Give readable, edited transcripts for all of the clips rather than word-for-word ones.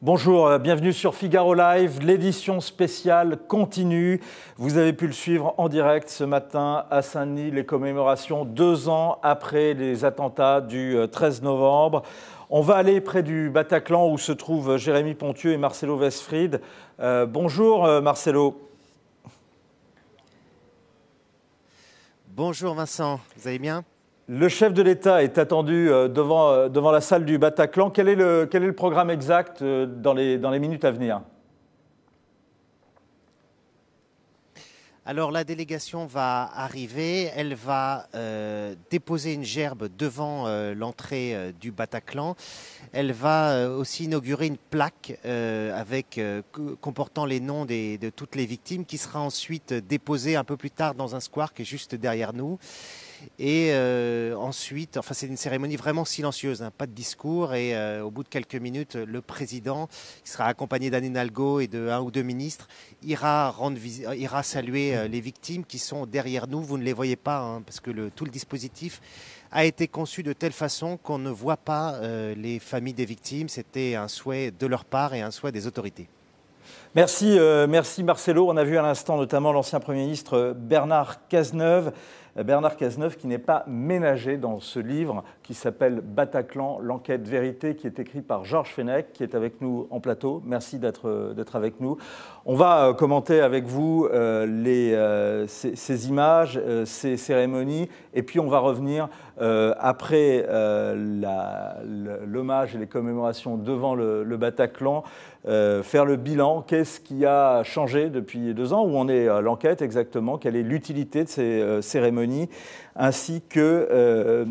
Bonjour, bienvenue sur Figaro Live. L'édition spéciale continue. Vous avez pu le suivre en direct ce matin à Saint-Denis, les commémorations 2 ans après les attentats du 13 novembre. On va aller près du Bataclan où se trouvent Jérémy Pontieux et Marcelo Westfried. Bonjour Marcelo. Bonjour Vincent, vous allez bien ? Le chef de l'État est attendu devant la salle du Bataclan. Quel est le programme exact dans les minutes à venir ? Alors la délégation va arriver, elle va déposer une gerbe devant l'entrée du Bataclan. Elle va aussi inaugurer une plaque comportant les noms de toutes les victimes qui sera ensuite déposée un peu plus tard dans un square qui est juste derrière nous. Et ensuite, c'est une cérémonie vraiment silencieuse, hein, pas de discours. Et au bout de quelques minutes, le président, qui sera accompagné d'Anne Hidalgo et de 1 ou 2 ministres, ira saluer les victimes qui sont derrière nous. Vous ne les voyez pas, hein, parce que tout le dispositif a été conçu de telle façon qu'on ne voit pas les familles des victimes. C'était un souhait de leur part et un souhait des autorités. Merci Marcelo. On a vu à l'instant notamment l'ancien Premier ministre Bernard Cazeneuve. Bernard Cazeneuve qui n'est pas ménagé dans ce livre qui s'appelle Bataclan, l'enquête vérité, qui est écrit par Georges Fenech, qui est avec nous en plateau. Merci d'être avec nous. On va commenter avec vous ces images, ces cérémonies, et puis on va revenir après l'hommage et les commémorations devant le Bataclan, faire le bilan. Qu'est-ce qui a changé depuis 2 ans? Où en est l'enquête exactement? Quelle est l'utilité de ces cérémonies? Ainsi que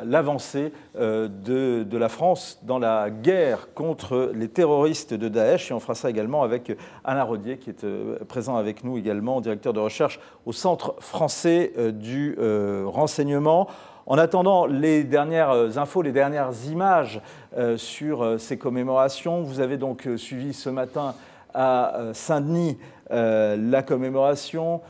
l'avancée de la France dans la guerre contre les terroristes de Daesh. Et on fera ça également avec Alain Rodier, qui est présent avec nous également, directeur de recherche au Centre français du renseignement. En attendant les dernières infos, les dernières images sur ces commémorations, vous avez donc suivi ce matin à Saint-Denis la commémoration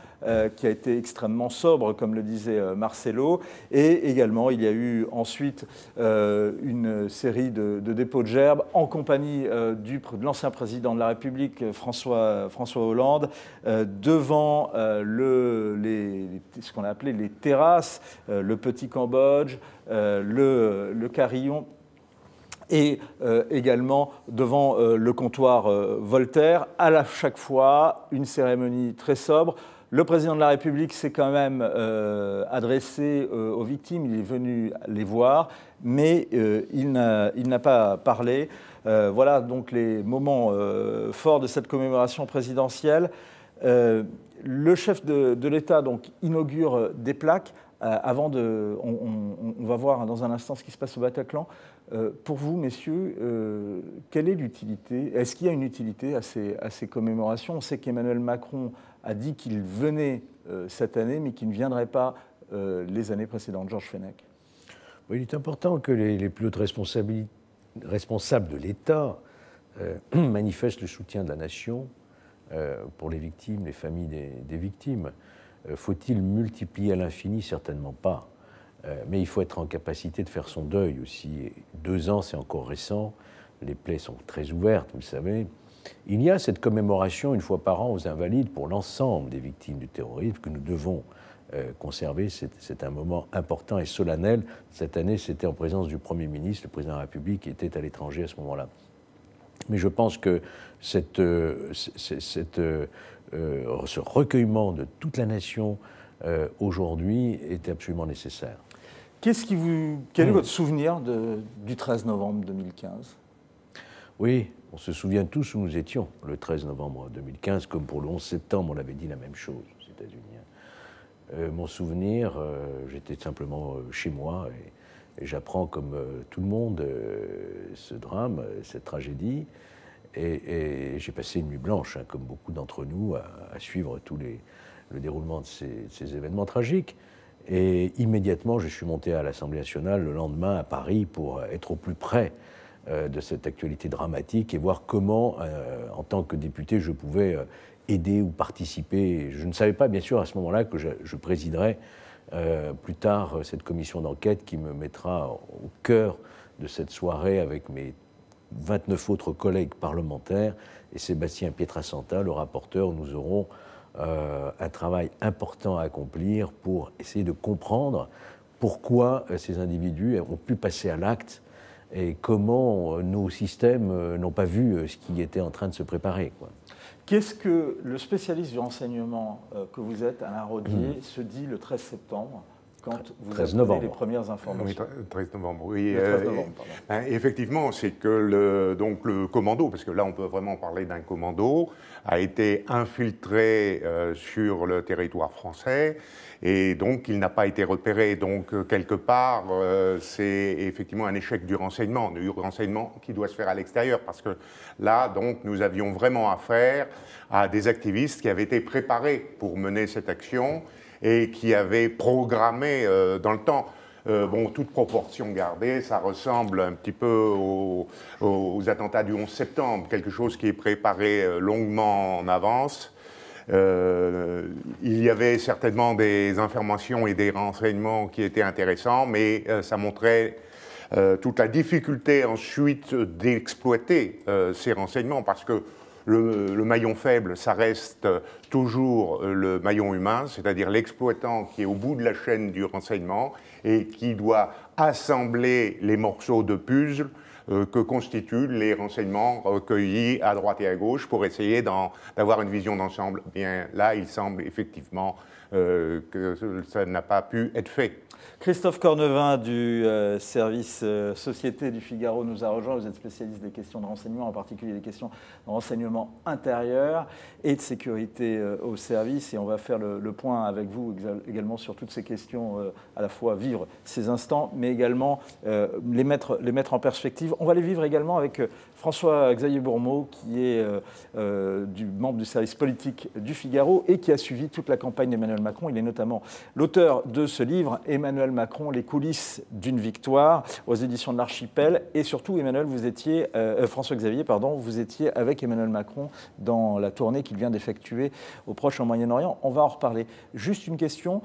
qui a été extrêmement sobre, comme le disait Marcelo. Et également, il y a eu ensuite une série de dépôts de gerbes en compagnie de l'ancien président de la République, François Hollande, devant ce qu'on a appelé les terrasses, le Petit Cambodge, le Carillon, et également devant le comptoir Voltaire. À chaque fois, une cérémonie très sobre. Le président de la République s'est quand même adressé aux victimes, il est venu les voir, mais il n'a pas parlé. Voilà donc les moments forts de cette commémoration présidentielle. Le chef de l'État donc inaugure des plaques. On va voir dans un instant ce qui se passe au Bataclan. Pour vous, messieurs, quelle est l'utilité? Est-ce qu'il y a une utilité à ces commémorations? On sait qu'Emmanuel Macron a dit qu'il venait cette année, mais qu'il ne viendrait pas les années précédentes. Georges Fenech. Oui, il est important que les plus hautes responsables de l'État manifestent le soutien de la nation pour les victimes, les familles des victimes. Faut-il multiplier à l'infini? Certainement pas. Mais il faut être en capacité de faire son deuil aussi. 2 ans, c'est encore récent. Les plaies sont très ouvertes, vous le savez. Il y a cette commémoration 1 fois par an aux Invalides pour l'ensemble des victimes du terrorisme que nous devons conserver. C'est un moment important et solennel. Cette année, c'était en présence du Premier ministre, le président de la République, qui était à l'étranger à ce moment-là. Mais je pense que ce recueillement de toute la nation aujourd'hui est absolument nécessaire. Quel est votre souvenir du 13 novembre 2015 ? Oui, on se souvient tous où nous étions le 13 novembre 2015, comme pour le 11 septembre, on avait dit la même chose aux États-Unis. Mon souvenir, j'étais simplement chez moi et j'apprends comme tout le monde ce drame, cette tragédie. Et j'ai passé une nuit blanche, hein, comme beaucoup d'entre nous, à suivre le déroulement de ces événements tragiques. Et immédiatement, je suis monté à l'Assemblée nationale le lendemain à Paris pour être au plus près de cette actualité dramatique et voir comment, en tant que député, je pouvais aider ou participer. Je ne savais pas, bien sûr, à ce moment-là que je présiderais plus tard cette commission d'enquête qui me mettra au cœur de cette soirée avec mes 29 autres collègues parlementaires et Sébastien Pietrasanta, le rapporteur, où nous aurons un travail important à accomplir pour essayer de comprendre pourquoi ces individus ont pu passer à l'acte et comment nos systèmes n'ont pas vu ce qui était en train de se préparer, quoi. Qu'est-ce que le spécialiste du renseignement que vous êtes, Alain Rodier, se dit le 13 septembre quand vous avez les premières informations? Oui, 13 novembre, oui. 13 novembre, effectivement, c'est que le commando, parce que là on peut vraiment parler d'un commando, a été infiltré sur le territoire français et donc il n'a pas été repéré. Donc quelque part, c'est effectivement un échec du renseignement qui doit se faire à l'extérieur, parce que là, donc, nous avions vraiment affaire à des activistes qui avaient été préparés pour mener cette action et qui avaient programmé dans le temps. Toute proportion gardée, ça ressemble un petit peu aux attentats du 11 septembre, quelque chose qui est préparé longuement en avance. Il y avait certainement des informations et des renseignements qui étaient intéressants, mais ça montrait toute la difficulté ensuite d'exploiter ces renseignements, parce que le maillon faible, ça reste toujours le maillon humain, c'est-à-dire l'exploitant qui est au bout de la chaîne du renseignement et qui doit assembler les morceaux de puzzle que constituent les renseignements recueillis à droite et à gauche pour essayer d'avoir une vision d'ensemble. Bien là, il semble effectivement que ça n'a pas pu être fait. Christophe Cornevin du service Société du Figaro nous a rejoint. Vous êtes spécialiste des questions de renseignement, en particulier des questions de renseignement intérieur et de sécurité au service. Et on va faire le point avec vous également sur toutes ces questions, à la fois vivre ces instants, mais également les mettre en perspective. On va les vivre également avec François-Xavier Bourmeau, qui est membre du service politique du Figaro et qui a suivi toute la campagne d'Emmanuel Macron. Il est notamment l'auteur de ce livre, Emmanuel Macron, les coulisses d'une victoire, aux éditions de l'Archipel. Et surtout, François-Xavier, vous étiez avec Emmanuel Macron dans la tournée qu'il vient d'effectuer au Proche et au Moyen-Orient. On va en reparler. Juste une question.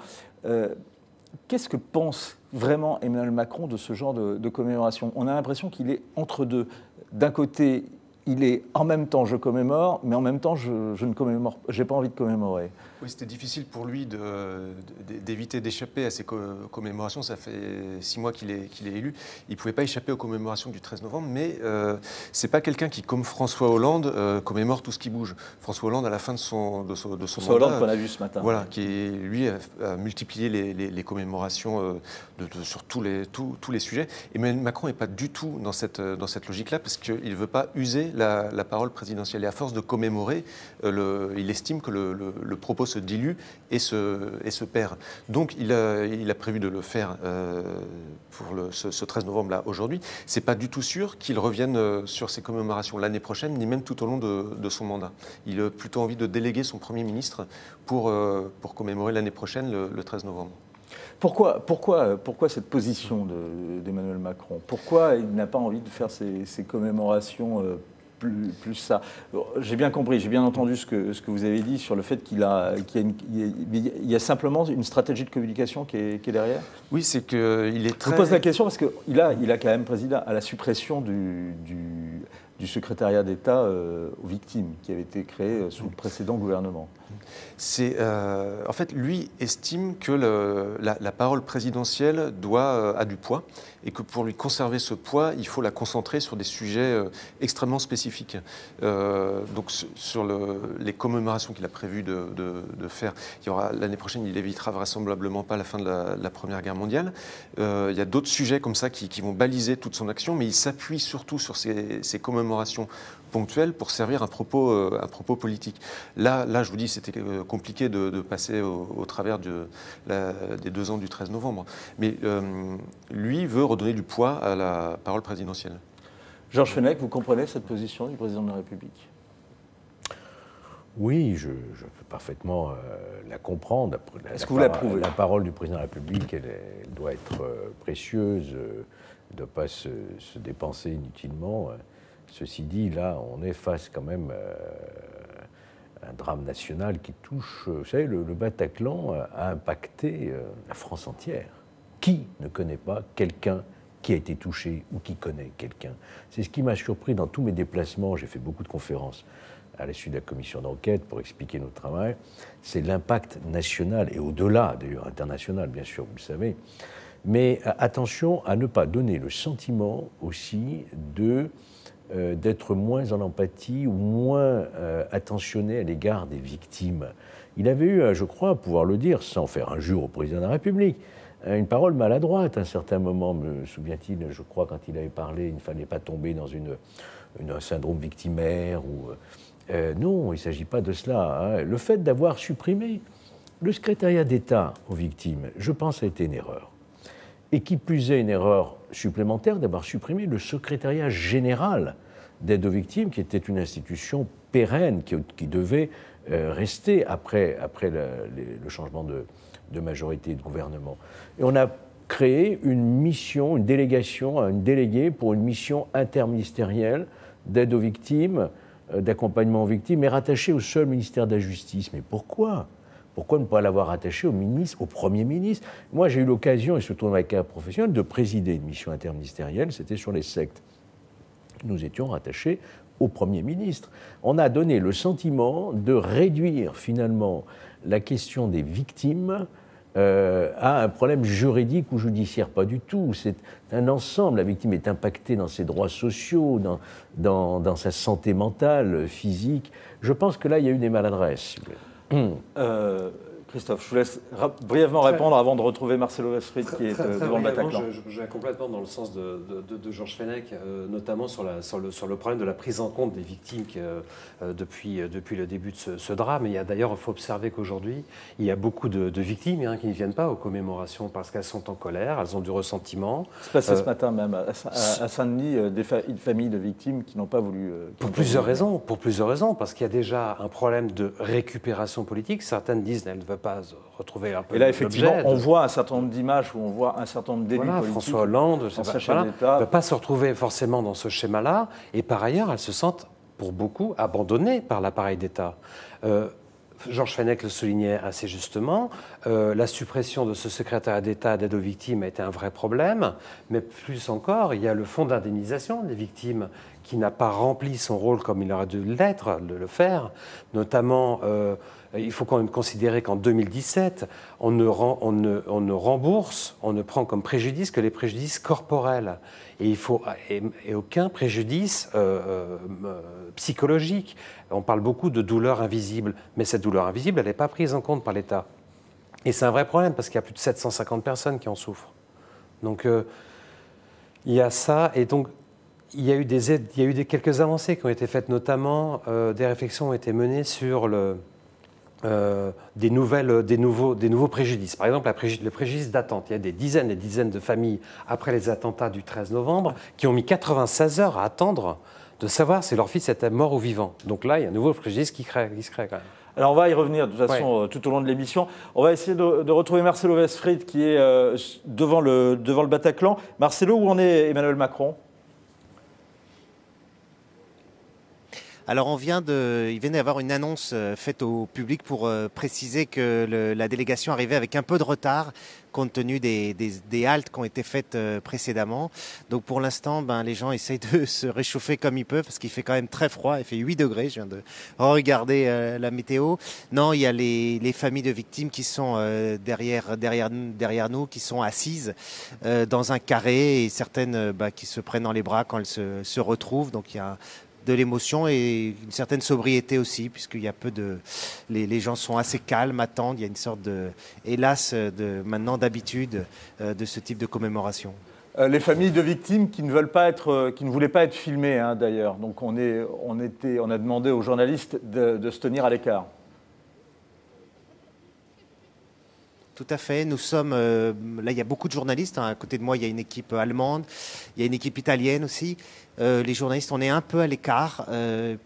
Qu'est-ce que pense vraiment Emmanuel Macron de ce genre de commémoration? On a l'impression qu'il est entre deux. D'un côté, il est en même temps je commémore, mais en même temps je ne commémore, j'ai pas envie de commémorer. Oui, c'était difficile pour lui d'éviter d'échapper à ces commémorations. Ça fait 6 mois qu'il est élu. Il ne pouvait pas échapper aux commémorations du 13 novembre, mais c'est pas quelqu'un qui, comme François Hollande, commémore tout ce qui bouge. François Hollande, à la fin de son François mandat, Hollande qu'on a vu ce matin. Voilà, qui lui a multiplié les commémorations sur tous les sujets. Emmanuel Macron n'est pas du tout dans cette logique-là, parce qu'il ne veut pas user la parole présidentielle. Et à force de commémorer, il estime que le propos se dilue et se perd. Donc il a prévu de le faire pour ce 13 novembre-là, aujourd'hui. C'est pas du tout sûr qu'il revienne sur ces commémorations l'année prochaine, ni même tout au long de son mandat. Il a plutôt envie de déléguer son Premier ministre pour commémorer l'année prochaine, le 13 novembre. Pourquoi cette position d'Emmanuel Macron? Pourquoi il n'a pas envie de faire ces commémorations plus ça? J'ai bien compris, j'ai bien entendu ce que vous avez dit sur le fait qu'il y a simplement une stratégie de communication qui est derrière. Oui, c'est qu'il est très... Je vous pose la question parce qu'il a quand même présidé à la suppression du secrétariat d'État aux victimes qui avait été créé sous le précédent gouvernement. En fait, lui estime que la parole présidentielle a du poids et que pour lui conserver ce poids, il faut la concentrer sur des sujets extrêmement spécifiques. Donc sur les commémorations qu'il a prévu de faire, il y aura l'année prochaine, il évitera vraisemblablement pas la fin de la Première Guerre mondiale. Il y a d'autres sujets comme ça qui vont baliser toute son action, mais il s'appuie surtout sur ces commémorations ponctuelles pour servir un propos politique. Là, je vous dis, c'était compliqué de passer au travers des 2 ans du 13 novembre. Mais lui veut redonner du poids à la parole présidentielle. Georges Fenech, vous comprenez cette position du président de la République? Oui, je peux parfaitement la comprendre. Est-ce que vous l'approuvez? La parole du président de la République, elle doit être précieuse, elle ne doit pas se dépenser inutilement. Ceci dit, là, on est face quand même à un drame national qui touche... Vous savez, le Bataclan a impacté la France entière. Qui ne connaît pas quelqu'un qui a été touché ou qui connaît quelqu'un. C'est ce qui m'a surpris dans tous mes déplacements. J'ai fait beaucoup de conférences à l'issue de la commission d'enquête pour expliquer notre travail. C'est l'impact national et au-delà, d'ailleurs international, bien sûr, vous le savez. Mais attention à ne pas donner le sentiment aussi d'être moins en empathie ou moins attentionné à l'égard des victimes. Il avait eu, je crois, pouvoir le dire, sans faire injure au président de la République, une parole maladroite à un certain moment, me souvient-il, je crois, quand il avait parlé, il ne fallait pas tomber dans un syndrome victimaire. Non, il ne s'agit pas de cela. Hein. Le fait d'avoir supprimé le secrétariat d'État aux victimes, je pense, a été une erreur. Et qui plus est, une erreur supplémentaire d'avoir supprimé le secrétariat général d'aide aux victimes, qui était une institution pérenne, qui devait rester après le changement de majorité et de gouvernement. Et on a créé une mission, une délégation, une déléguée pour une mission interministérielle d'aide aux victimes, d'accompagnement aux victimes, mais rattachée au seul ministère de la Justice. Mais pourquoi ? Pourquoi ne pas l'avoir attaché au Premier ministre ? Moi, j'ai eu l'occasion, et surtout dans ma carrière professionnelle, de présider une mission interministérielle, c'était sur les sectes. Nous étions rattachés au Premier ministre. On a donné le sentiment de réduire finalement la question des victimes à un problème juridique ou judiciaire. Pas du tout. C'est un ensemble. La victime est impactée dans ses droits sociaux, dans sa santé mentale, physique. Je pense que là, il y a eu des maladresses. Christophe, je vous laisse brièvement répondre avant de retrouver Marcelo Westphried qui est devant le Bataclan. Je vais complètement dans le sens de Georges Fenech, notamment sur le problème de la prise en compte des victimes depuis le début de ce drame. Il faut observer qu'aujourd'hui, il y a beaucoup de victimes qui ne viennent pas aux commémorations parce qu'elles sont en colère, elles ont du ressentiment. C'est passé ce matin même à Saint-Denis, une famille de victimes qui n'ont pas voulu... Pour plusieurs raisons, parce qu'il y a déjà un problème de récupération politique. Certaines disent qu'elles ne veulent pas retrouver un peu. Et là, effectivement, on voit un certain nombre d'images où on voit un certain nombre d'élus politiques. François Hollande, ne veut pas se retrouver forcément dans ce schéma-là. Et par ailleurs, elles se sentent, pour beaucoup, abandonnées par l'appareil d'État. Georges Fenech le soulignait assez justement, la suppression de ce secrétariat d'État d'aide aux victimes a été un vrai problème, mais plus encore, il y a le fonds d'indemnisation des victimes qui n'a pas rempli son rôle comme il aurait dû l'être, de le faire, notamment... il faut quand même considérer qu'en 2017, on ne rembourse, on ne prend comme préjudice que les préjudices corporels. Et aucun préjudice psychologique. On parle beaucoup de douleur invisible, mais cette douleur invisible, elle n'est pas prise en compte par l'État. Et c'est un vrai problème, parce qu'il y a plus de 750 personnes qui en souffrent. Donc, il y a ça, et donc... Il y a eu quelques avancées qui ont été faites, notamment des réflexions ont été menées sur des nouveaux préjudices. Par exemple, le préjudice d'attente. Il y a des dizaines et des dizaines de familles après les attentats du 13 novembre qui ont mis 96 heures à attendre de savoir si leur fils était mort ou vivant. Donc là, il y a un nouveau préjudice qui se crée quand même. Alors on va y revenir de toute façon tout au long de l'émission. On va essayer de retrouver Marcelo Westphried qui est devant le Bataclan. Marcelo, où en est Emmanuel Macron ? Alors il vient d'y avoir une annonce faite au public pour préciser que la délégation arrivait avec un peu de retard compte tenu des haltes qui ont été faites précédemment. Donc pour l'instant, les gens essayent de se réchauffer comme ils peuvent parce qu'il fait quand même très froid. Il fait 8 degrés, je viens de regarder la météo. Non, il y a les familles de victimes qui sont derrière nous, qui sont assises dans un carré et certaines qui se prennent dans les bras quand elles se retrouvent. Donc il y a de l'émotion et une certaine sobriété aussi, puisqu'il y a les gens sont assez calmes, attendent. Il y a une sorte d'habitude de ce type de commémoration. Les familles de victimes qui ne voulaient pas être filmées, d'ailleurs. Donc on a demandé aux journalistes de se tenir à l'écart. Tout à fait. Nous sommes... là, il y a beaucoup de journalistes. À côté de moi, il y a une équipe allemande. Il y a une équipe italienne aussi. Les journalistes, on est un peu à l'écart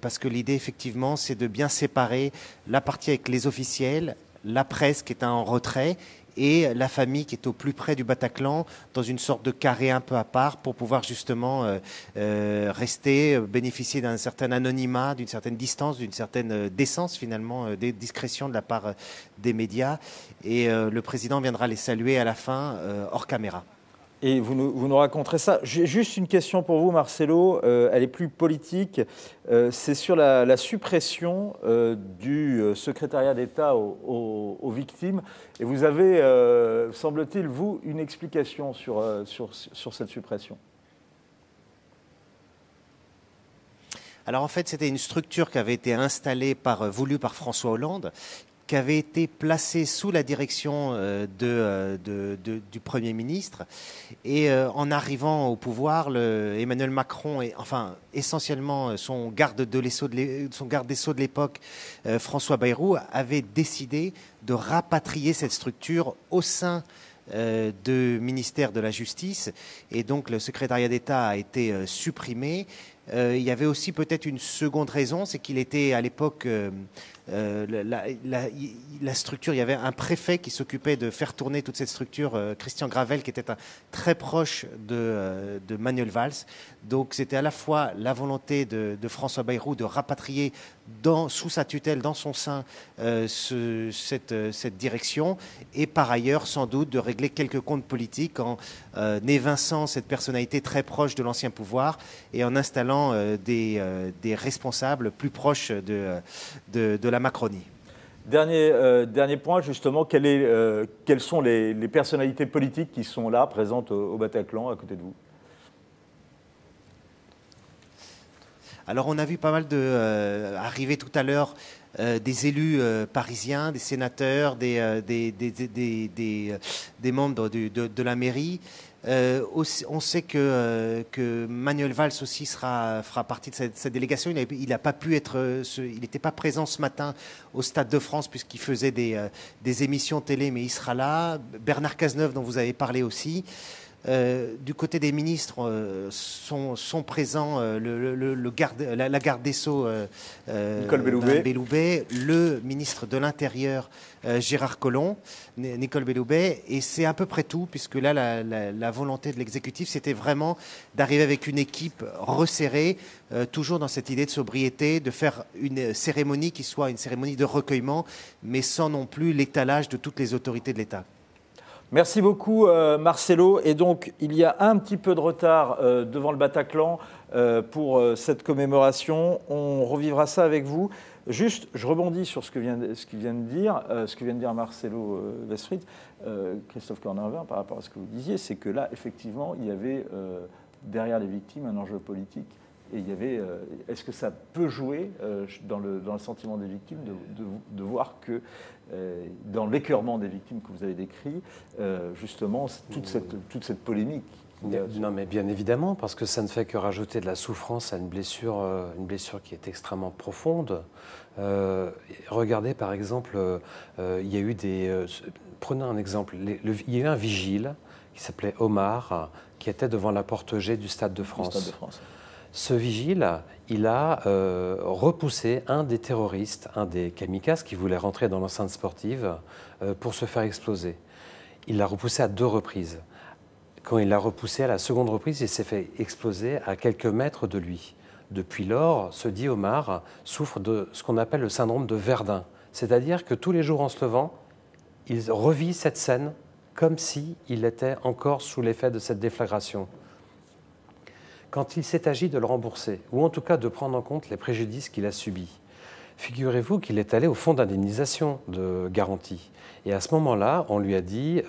parce que l'idée, effectivement, c'est de bien séparer la partie avec les officiels, la presse qui est en retrait et la famille qui est au plus près du Bataclan dans une sorte de carré un peu à part pour pouvoir justement bénéficier d'un certain anonymat, d'une certaine distance, d'une certaine décence finalement, des discrétions de la part des médias. Et le président viendra les saluer à la fin hors caméra. Et vous nous raconterez ça. J'ai juste une question pour vous, Marcelo. Elle est plus politique. C'est sur la suppression du secrétariat d'État aux victimes. Et vous avez, semble-t-il, vous, une explication sur cette suppression. Alors en fait, c'était une structure qui avait été installée voulue par François Hollande, qui avait été placé sous la direction du Premier ministre. Et en arrivant au pouvoir, Emmanuel Macron, essentiellement son garde des Sceaux de l'époque, François Bayrou, avait décidé de rapatrier cette structure au sein du ministère de la Justice. Et donc le secrétariat d'État a été supprimé. Il y avait aussi peut-être une seconde raison, c'est qu'il était à l'époque, la structure, il y avait un préfet qui s'occupait de faire tourner toute cette structure, Christian Gravel, qui était très proche de Manuel Valls. Donc c'était à la fois la volonté de François Bayrou de rapatrier sous sa tutelle, dans son sein, cette direction, et par ailleurs sans doute de régler quelques comptes politiques en évinçant cette personnalité très proche de l'ancien pouvoir et en installant des responsables plus proches de la Macronie. Dernier point, justement, quelles sont les personnalités politiques qui sont là, présentes au Bataclan, à côté de vous? Alors on a vu pas mal arriver tout à l'heure des élus parisiens, des sénateurs, des membres de la mairie. On sait que Manuel Valls aussi fera partie de cette délégation. Il n'a pas pu il n'était pas présent ce matin au Stade de France puisqu'il faisait des émissions télé, mais il sera là. Bernard Cazeneuve, dont vous avez parlé aussi. Du côté des ministres, sont présents la garde des Sceaux, Nicole Belloubet, le ministre de l'Intérieur, Gérard Collomb, Nicole Belloubet, et c'est à peu près tout, puisque là, la volonté de l'exécutif, c'était vraiment d'arriver avec une équipe resserrée, toujours dans cette idée de sobriété, de faire une cérémonie qui soit une cérémonie de recueillement, mais sans non plus l'étalage de toutes les autorités de l'État. Merci beaucoup Marcelo. Et donc il y a un petit peu de retard devant le Bataclan pour cette commémoration. On revivra ça avec vous. Juste, je rebondis sur ce que vient de dire Marcelo Westfried, Christophe Cornavin par rapport à ce que vous disiez, c'est que là effectivement il y avait derrière les victimes un enjeu politique. Et il y avait, est-ce que ça peut jouer dans le sentiment des victimes de voir que dans l'écœurement des victimes que vous avez décrit, justement, toute cette polémique? Non, mais bien évidemment, parce que ça ne fait que rajouter de la souffrance à une blessure qui est extrêmement profonde. Regardez, par exemple, il y a eu prenons un exemple. Il y a eu un vigile qui s'appelait Omar, qui était devant la porte G du Stade de France. Ce vigile, il a repoussé un des terroristes, un des kamikazes qui voulait rentrer dans l'enceinte sportive pour se faire exploser. Il l'a repoussé à 2 reprises. Quand il l'a repoussé à la seconde reprise, il s'est fait exploser à quelques mètres de lui. Depuis lors, ce dit Omar souffre de ce qu'on appelle le syndrome de Verdun. C'est-à-dire que tous les jours en se levant, il revit cette scène comme s'il était encore sous l'effet de cette déflagration. Quand il s'est agi de le rembourser, ou en tout cas de prendre en compte les préjudices qu'il a subis, figurez-vous qu'il est allé au fonds d'indemnisation de garantie. Et à ce moment-là, on lui a dit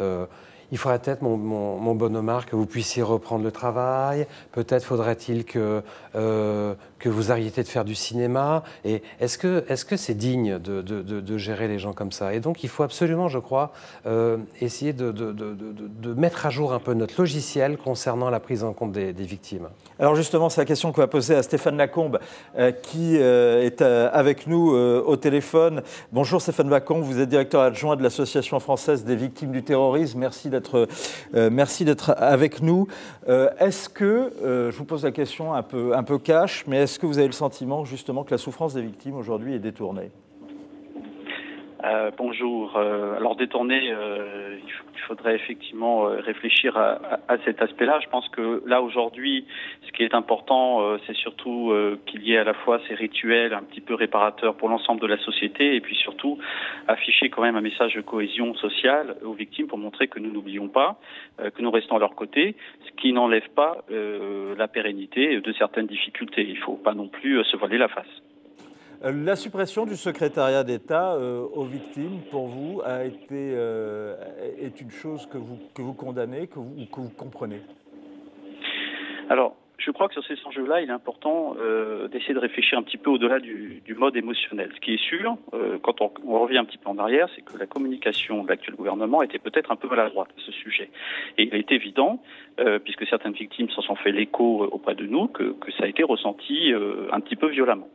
il faudrait peut-être, mon bon Omar, que vous puissiez reprendre le travail, peut-être faudrait-il que vous arrêtiez de faire du cinéma. Et est-ce que c'est digne de gérer les gens comme ça? Et donc, il faut absolument, je crois, essayer de mettre à jour un peu notre logiciel concernant la prise en compte des victimes. Alors justement, c'est la question qu'on va poser à Stéphane Lacombe, qui est avec nous au téléphone. Bonjour Stéphane Lacombe, vous êtes directeur adjoint de l'Association française des victimes du terrorisme. Merci d'être avec nous. Est-ce que, je vous pose la question un peu cash, mais est-ce que vous avez le sentiment justement que la souffrance des victimes aujourd'hui est détournée? Bonjour. Alors détourner, il faudrait effectivement réfléchir à cet aspect-là. Je pense que là aujourd'hui, ce qui est important, c'est surtout qu'il y ait à la fois ces rituels un petit peu réparateurs pour l'ensemble de la société, et puis surtout afficher quand même un message de cohésion sociale aux victimes pour montrer que nous n'oublions pas, que nous restons à leur côté, ce qui n'enlève pas la pérennité de certaines difficultés. Il ne faut pas non plus se voiler la face. La suppression du secrétariat d'État aux victimes, pour vous, est une chose que vous condamnez, que vous comprenez? Alors, je crois que sur ces enjeux-là, il est important d'essayer de réfléchir un petit peu au-delà du mode émotionnel. Ce qui est sûr, quand on revient un petit peu en arrière, c'est que la communication de l'actuel gouvernement était peut-être un peu maladroite à ce sujet. Et il est évident, puisque certaines victimes s'en sont fait l'écho auprès de nous, que ça a été ressenti un petit peu violemment.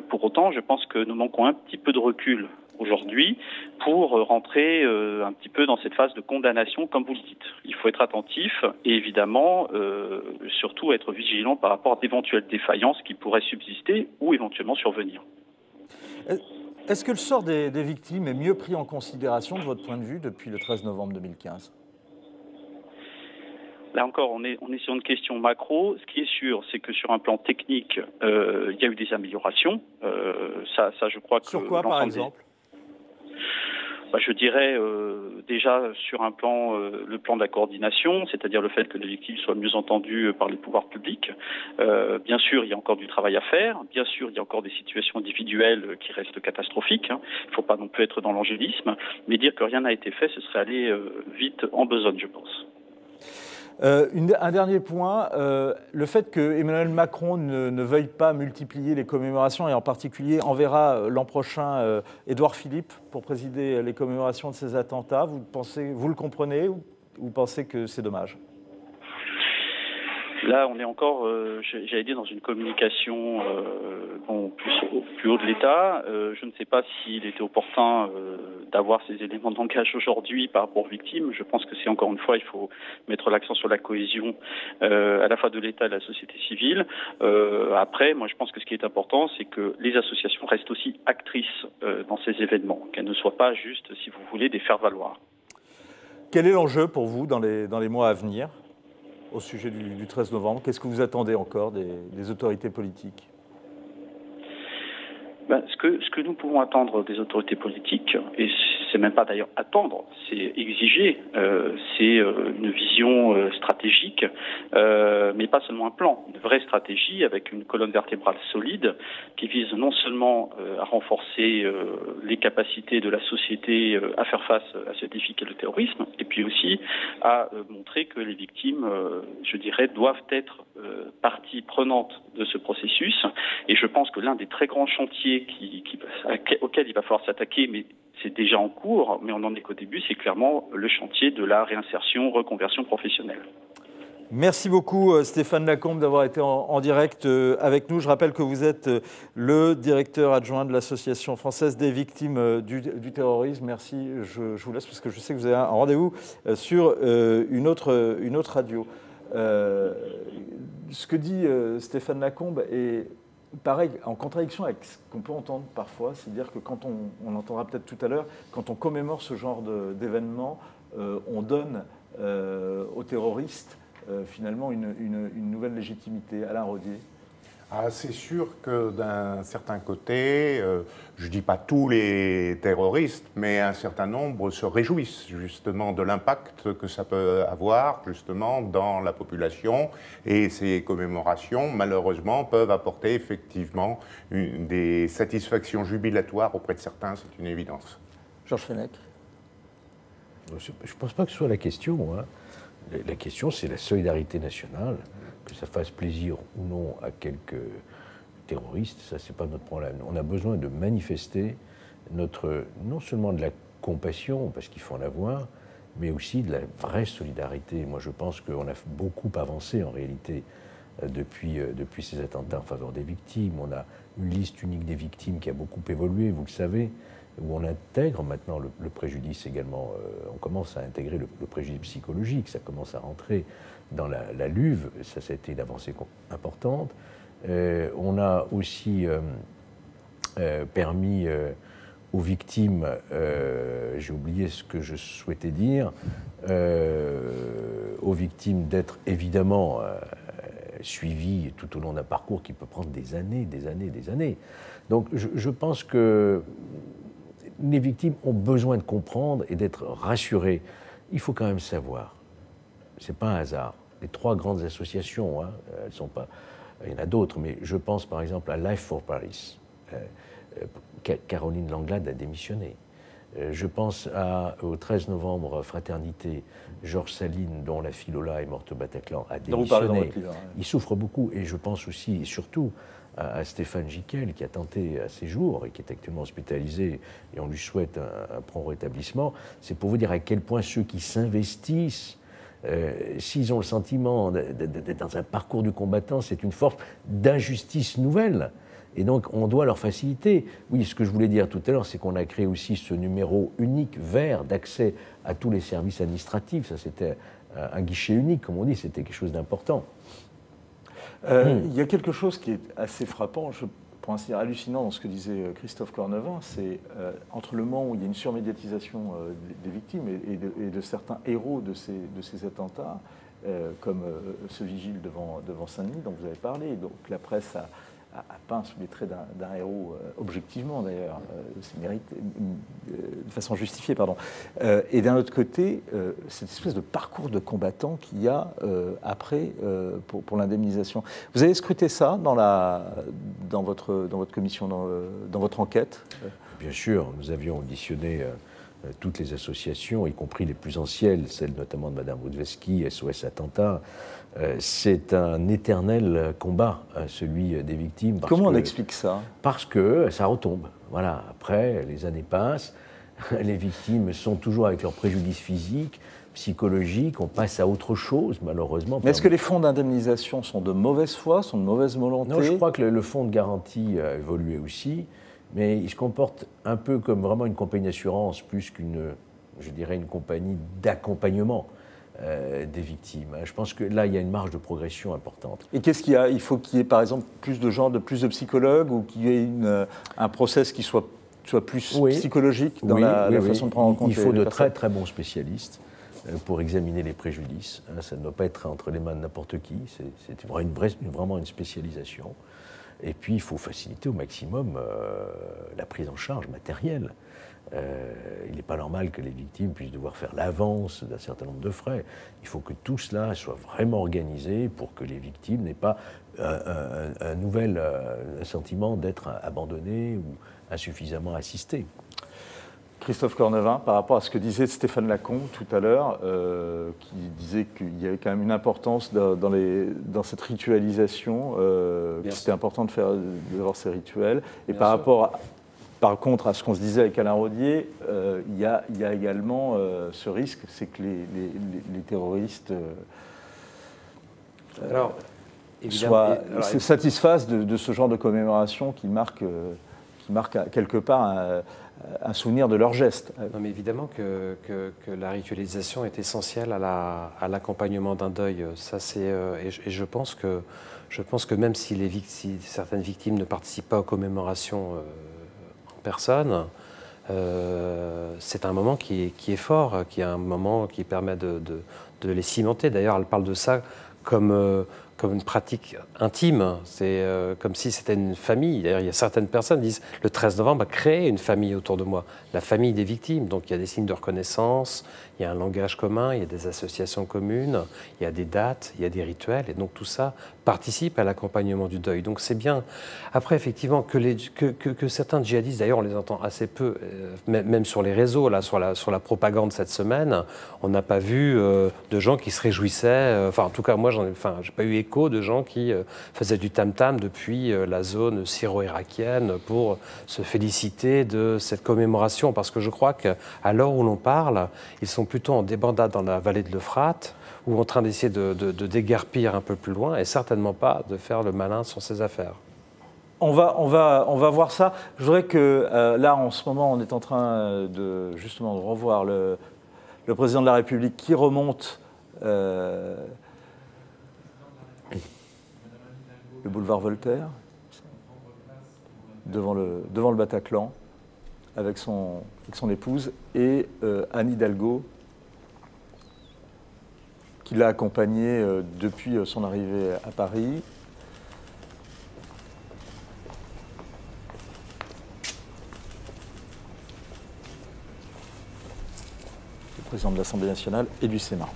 Pour autant, je pense que nous manquons un petit peu de recul aujourd'hui pour rentrer un petit peu dans cette phase de condamnation, comme vous le dites. Il faut être attentif et évidemment, surtout être vigilant par rapport à d'éventuelles défaillances qui pourraient subsister ou éventuellement survenir. Est-ce que le sort des victimes est mieux pris en considération de votre point de vue depuis le 13 novembre 2015 ? Là encore, on est sur une question macro. Ce qui est sûr, c'est que sur un plan technique, il y a eu des améliorations. Ça, je crois que... Sur quoi, par exemple ? Je dirais déjà sur un plan, le plan de la coordination, c'est-à-dire le fait que les victimes soient mieux entendues par les pouvoirs publics. Bien sûr, il y a encore du travail à faire. Bien sûr, il y a encore des situations individuelles qui restent catastrophiques. Il ne faut pas non plus être dans l'angélisme, mais dire que rien n'a été fait, ce serait aller vite en besogne, je pense. Un dernier point, le fait que Emmanuel Macron ne veuille pas multiplier les commémorations, et en particulier enverra l'an prochain Édouard Philippe pour présider les commémorations de ces attentats, vous le comprenez ou vous pensez que c'est dommage ? Là, on est encore, j'allais dire, dans une communication plus haut de l'État. Je ne sais pas s'il était opportun d'avoir ces éléments de langage aujourd'hui par rapport aux victimes. Je pense que c'est encore une fois, il faut mettre l'accent sur la cohésion à la fois de l'État et de la société civile. Après, moi, je pense que ce qui est important, c'est que les associations restent aussi actrices dans ces événements, qu'elles ne soient pas juste, si vous voulez, des faire-valoir. Quel est l'enjeu pour vous dans les mois à venir au sujet du 13 novembre? Qu'est-ce que vous attendez encore des autorités politiques? Ce que nous pouvons attendre des autorités politiques, et c'est même pas d'ailleurs attendre, c'est exiger, c'est une vision stratégique, mais pas seulement un plan, une vraie stratégie avec une colonne vertébrale solide qui vise non seulement à renforcer les capacités de la société à faire face à ce défi qu'est le terrorisme, et puis aussi à montrer que les victimes, je dirais, doivent être partie prenante de ce processus. Et je pense que l'un des très grands chantiers auquel il va falloir s'attaquer, mais c'est déjà en cours, mais on n'en est qu'au début, c'est clairement le chantier de la réinsertion, reconversion professionnelle. Merci beaucoup Stéphane Lacombe d'avoir été en direct avec nous. Je rappelle que vous êtes le directeur adjoint de l'Association française des victimes du terrorisme. Merci, je vous laisse parce que je sais que vous avez un rendez-vous sur une autre radio. Ce que dit Stéphane Lacombe est pareil, en contradiction avec ce qu'on peut entendre parfois, c'est-à-dire que quand on entendra peut-être tout à l'heure, quand on commémore ce genre d'événement, on donne aux terroristes finalement une nouvelle légitimité. Alain Rodier. C'est sûr que d'un certain côté, je ne dis pas tous les terroristes, mais un certain nombre se réjouissent justement de l'impact que ça peut avoir justement dans la population, et ces commémorations malheureusement peuvent apporter effectivement des satisfactions jubilatoires auprès de certains, c'est une évidence. Georges Fenech. Je ne pense pas que ce soit la question. La question, c'est la solidarité nationale. Que ça fasse plaisir ou non à quelques terroristes, ça, c'est pas notre problème. On a besoin de manifester non seulement de la compassion, parce qu'il faut en avoir, mais aussi de la vraie solidarité. Moi, je pense qu'on a beaucoup avancé, en réalité, depuis ces attentats en faveur des victimes. On a une liste unique des victimes qui a beaucoup évolué, vous le savez, où on intègre maintenant le préjudice également. On commence à intégrer le préjudice psychologique, ça commence à rentrer dans la LUV, ça a été une avancée importante. On a aussi permis aux victimes, j'ai oublié ce que je souhaitais dire, aux victimes d'être évidemment suivies tout au long d'un parcours qui peut prendre des années, des années, des années. Donc je pense que les victimes ont besoin de comprendre et d'être rassurées. Il faut quand même savoir, ce n'est pas un hasard, les 3 grandes associations, hein, elles sont pas, il y en a d'autres, mais je pense par exemple à Life for Paris. Caroline Langlade a démissionné. Je pense au 13 novembre, Fraternité, Georges Saline, dont la fille Lola est morte au Bataclan, a démissionné. Il souffre beaucoup, et je pense aussi et surtout à Stéphane Giquel, qui a tenté à ses jours et qui est actuellement hospitalisé, et on lui souhaite un prompt rétablissement. C'est pour vous dire à quel point ceux qui s'investissent, s'ils ont le sentiment d'être dans un parcours du combattant, c'est une force d'injustice nouvelle. Et donc, on doit leur faciliter. Oui, ce que je voulais dire tout à l'heure, c'est qu'on a créé aussi ce numéro unique, vert, d'accès à tous les services administratifs. Ça, c'était un guichet unique, comme on dit, c'était quelque chose d'important. Il y a quelque chose qui est assez frappant, je pour ainsi dire hallucinant dans ce que disait Christophe Cornevin, c'est entre le moment où il y a une surmédiatisation des victimes et de certains héros de ces attentats, comme ce vigile devant Saint-Denis dont vous avez parlé. Donc la presse a peint sous les traits d'un héros, objectivement d'ailleurs, de façon justifiée, pardon. Et d'un autre côté, cette espèce de parcours de combattant qu'il y a après pour l'indemnisation. Vous avez scruté ça dans votre commission, dans votre enquête? Bien sûr, nous avions auditionné toutes les associations, y compris les plus anciennes, celles notamment de Mme Woodveski, SOS Attentat. C'est un éternel combat, celui des victimes. Comment on explique ça? Parce que ça retombe. Voilà. Après, les années passent, les victimes sont toujours avec leurs préjudices physiques, psychologiques, on passe à autre chose, malheureusement. Mais est-ce que les fonds d'indemnisation sont de mauvaise foi, sont de mauvaise volonté? Non, je crois que le fonds de garantie a évolué aussi, mais il se comporte un peu comme vraiment une compagnie d'assurance, plus qu'une, je dirais, une compagnie d'accompagnement des victimes. Je pense que là, il y a une marge de progression importante. Et qu'est-ce qu'il y a? Il faut qu'il y ait, par exemple, plus de psychologues, ou qu'il y ait un process qui soit plus psychologique dans la façon de prendre en compte il faut de très très bons spécialistes pour examiner les préjudices. Ça ne doit pas être entre les mains de n'importe qui, c'est vraiment une spécialisation. Et puis, il faut faciliter au maximum la prise en charge matérielle. Il n'est pas normal que les victimes puissent devoir faire l'avance d'un certain nombre de frais. Il faut que tout cela soit vraiment organisé pour que les victimes n'aient pas un nouvel sentiment d'être abandonnées ou insuffisamment assistées. Christophe Cornevin, par rapport à ce que disait Stéphane Lacombe tout à l'heure, qui disait qu'il y avait quand même une importance dans cette ritualisation, que c'était important d'avoir ces rituels. Et par contre, à ce qu'on se disait avec Alain Rodier, il y a également ce risque, c'est que les terroristes se satisfassent de ce genre de commémoration qui marque quelque part un souvenir de leur geste. Non, mais évidemment que la ritualisation est essentielle à l'accompagnement d'un deuil. Ça, et je pense que même si certaines victimes ne participent pas aux commémorations en personne, c'est un moment qui est fort, qui est un moment qui permet de les cimenter. D'ailleurs, elle parle de ça comme une pratique intime, c'est comme si c'était une famille. D'ailleurs, il y a certaines personnes qui disent le 13 novembre a créé une famille autour de moi, la famille des victimes. Donc il y a des signes de reconnaissance, il y a un langage commun, il y a des associations communes, il y a des dates, il y a des rituels, et donc tout ça participe à l'accompagnement du deuil. Donc c'est bien. Après, effectivement, que certains djihadistes, d'ailleurs on les entend assez peu, même sur les réseaux, là, sur la propagande cette semaine, on n'a pas vu de gens qui se réjouissaient, enfin en tout cas moi j'ai pas eu écho de gens qui faisaient du tam-tam depuis la zone syro-irakienne pour se féliciter de cette commémoration, parce que je crois qu'à l'heure où l'on parle, ils sont plutôt en débandade dans la vallée de l'Euphrate, ou en train d'essayer de déguerpir un peu plus loin, et certainement pas de faire le malin sur ces affaires. On va voir ça. Je voudrais que là, en ce moment, on est en train de revoir le président de la République qui remonte le boulevard Voltaire, devant le Bataclan. avec son épouse, et Anne Hidalgo, qui l'a accompagné depuis son arrivée à Paris. Le président de l'Assemblée nationale et du Sénat.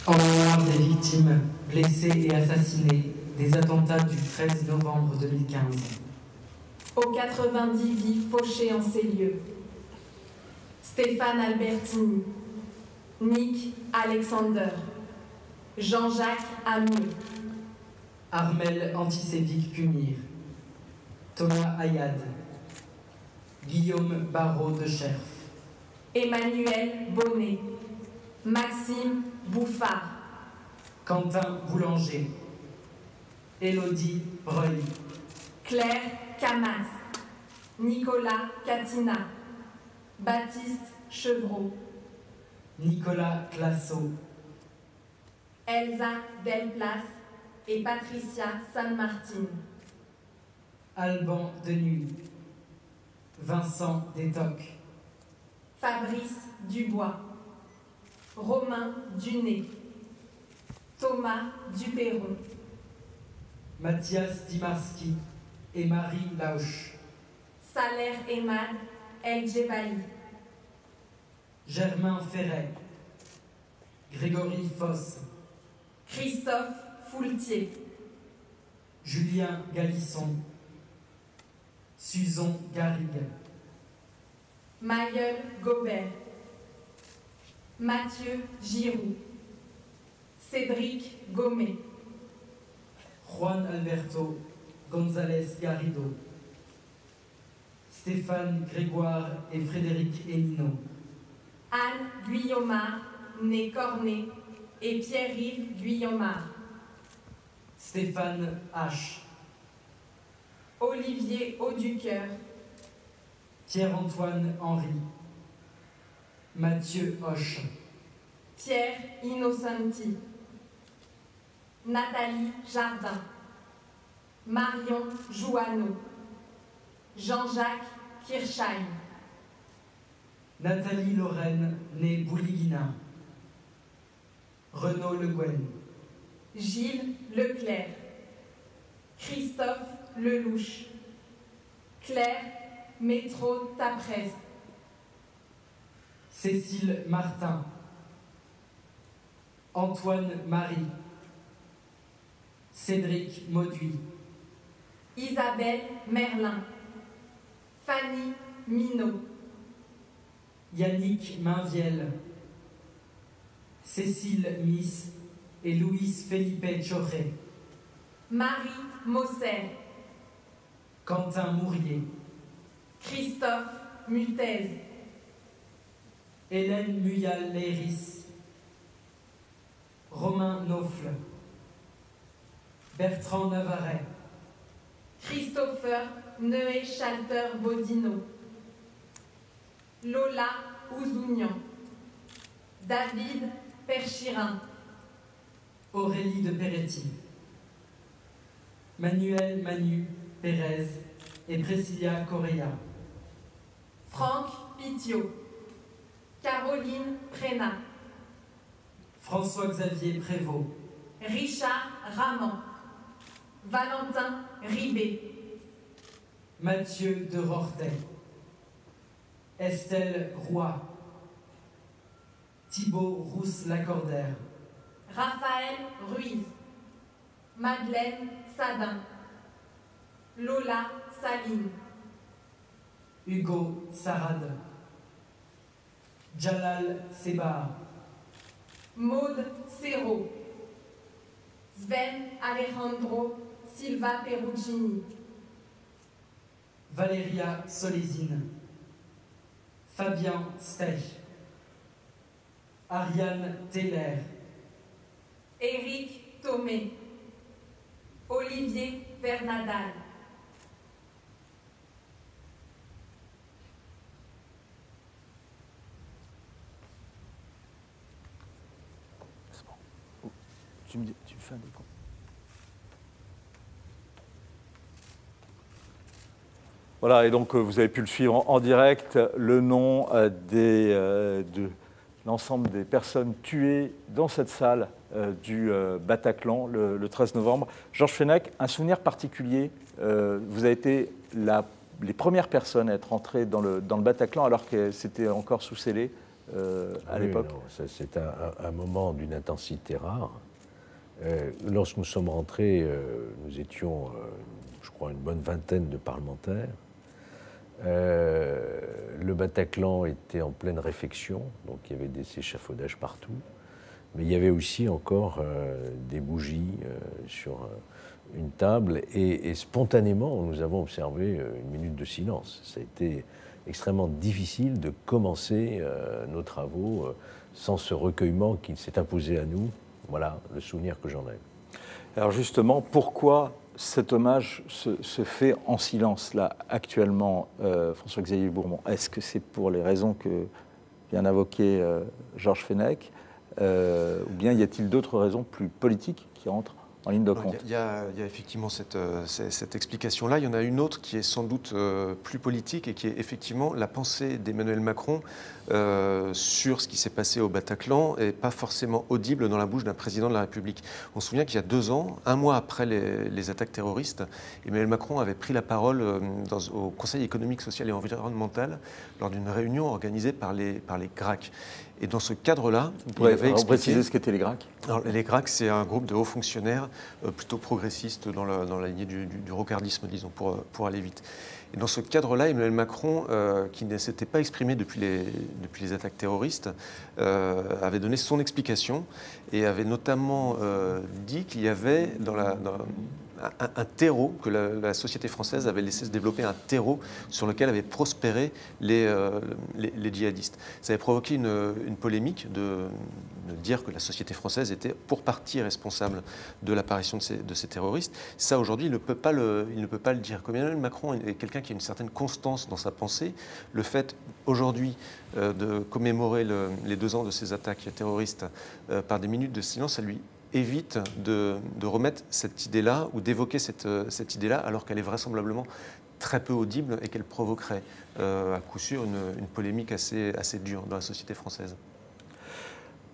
En mémoire des victimes blessées et assassinées des attentats du 13 novembre 2015. Aux 90 vies fauchées en ces lieux. Stéphane Albertini, Nick Alexander, Jean-Jacques Amir, Armel Antisévique Punir, Thomas Ayad, Guillaume Barrault de Cherf, Emmanuel Bonnet, Maxime Bouffard, Quentin Boulanger, Élodie Breuil, Claire Camas, Nicolas Catina, Baptiste Chevreau, Nicolas Classo, Elsa Delplace et Patricia San Martin, Alban Denuy, Vincent Détoc, Fabrice Dubois, Romain Duné, Thomas Duperron, Mathias Dimarski et Marie Lauch, Saler Emad El Djebali, Germain Ferret, Grégory Foss, Christophe Foultier, Julien Galisson, Suzon Garrigue, Mayeul Gobert, Mathieu Giroux, Cédric Gomet, Juan Alberto González Garrido, Stéphane Grégoire et Frédéric Hénino, Anne Guillaumard, née Cornet, et Pierre-Yves Guillaumard, Stéphane H, Olivier Auducœur, Pierre-Antoine Henry, Mathieu Hoche, Pierre Innocenti, Nathalie Jardin, Marion Jouanneau, Jean-Jacques Kirchheim, Nathalie Lorraine, née Bouligina, Renaud Le Guen, Gilles Leclerc, Christophe Lelouch, Claire Métro Taprez, Cécile Martin, Antoine Marie, Cédric Mauduit, Isabelle Merlin, Fanny Minot, Yannick Mainviel, Cécile Miss et Louise Felipe Choré, Marie Mosser, Quentin Mourier, Christophe Mutez, Hélène Muyal-Léris, Romain Naufle, Bertrand Navaret, Christopher Neué-Schalter-Bodino, Lola Ouzounian, David Perchirin, Aurélie de Peretti, Manuel Manu Pérez et Priscilla Correa, Franck Pitiot, Caroline Prénat, François-Xavier Prévost, Richard Ramand, Valentin Ribé, Mathieu de Rortet, Estelle Roy, Thibaut Rousse-Lacordaire, Raphaël Ruiz, Madeleine Sadin, Lola Saline, Hugo Sarade, Jalal Sebar, Maude Serrault, Sven Alejandro Silva Perugini, Valéria Solésine, Fabien Stech, Ariane Teller, Éric Thomé, Olivier Vernadal, Tu me fais un décompte. Voilà, et donc vous avez pu le suivre en direct, le nom de l'ensemble des personnes tuées dans cette salle du Bataclan le 13 novembre. Georges Fenech, un souvenir particulier, vous avez été les premières personnes à être entrées dans le Bataclan alors que c'était encore sous scellé à l'époque. C'est un moment d'une intensité rare. Lorsque nous sommes rentrés, nous étions, je crois, une bonne vingtaine de parlementaires. Le Bataclan était en pleine réfection, donc il y avait des échafaudages partout. Mais il y avait aussi encore des bougies sur une table. Et spontanément, nous avons observé une minute de silence. Ça a été extrêmement difficile de commencer nos travaux sans ce recueillement qui s'est imposé à nous. Voilà le souvenir que j'en ai. Alors justement, pourquoi cet hommage se fait en silence, là, actuellement, François-Xavier Bourmont? Est-ce que c'est pour les raisons que vient d'invoquer Georges Fenech, ou bien y a-t-il d'autres raisons plus politiques qui entrent en ligne de compte? Il y a effectivement cette explication-là. Il y en a une autre qui est sans doute plus politique et qui est effectivement la pensée d'Emmanuel Macron sur ce qui s'est passé au Bataclan et pas forcément audible dans la bouche d'un président de la République. On se souvient qu'il y a 2 ans, un mois après les attaques terroristes, Emmanuel Macron avait pris la parole au Conseil économique, social et environnemental lors d'une réunion organisée par les GRAC. Et dans ce cadre-là, il avait expliqué... préciser ce qu'étaient les GRAC. Alors, les GRAC, c'est un groupe de hauts fonctionnaires plutôt progressistes dans la lignée du rocardisme, disons, pour aller vite. Et dans ce cadre-là, Emmanuel Macron, qui ne s'était pas exprimé depuis les attaques terroristes, avait donné son explication et avait notamment dit qu'il y avait un terreau, que la société française avait laissé se développer un terreau sur lequel avaient prospéré les djihadistes. Ça avait provoqué une polémique de dire que la société française était pour partie responsable de l'apparition de ces terroristes. Ça, aujourd'hui, il ne peut pas le dire. Comme Emmanuel Macron est quelqu'un qui a une certaine constance dans sa pensée, le fait aujourd'hui de commémorer les 2 ans de ces attaques terroristes par des minutes de silence, ça lui évite de remettre cette idée-là ou d'évoquer cette idée-là alors qu'elle est vraisemblablement très peu audible et qu'elle provoquerait à coup sûr une polémique assez dure dans la société française.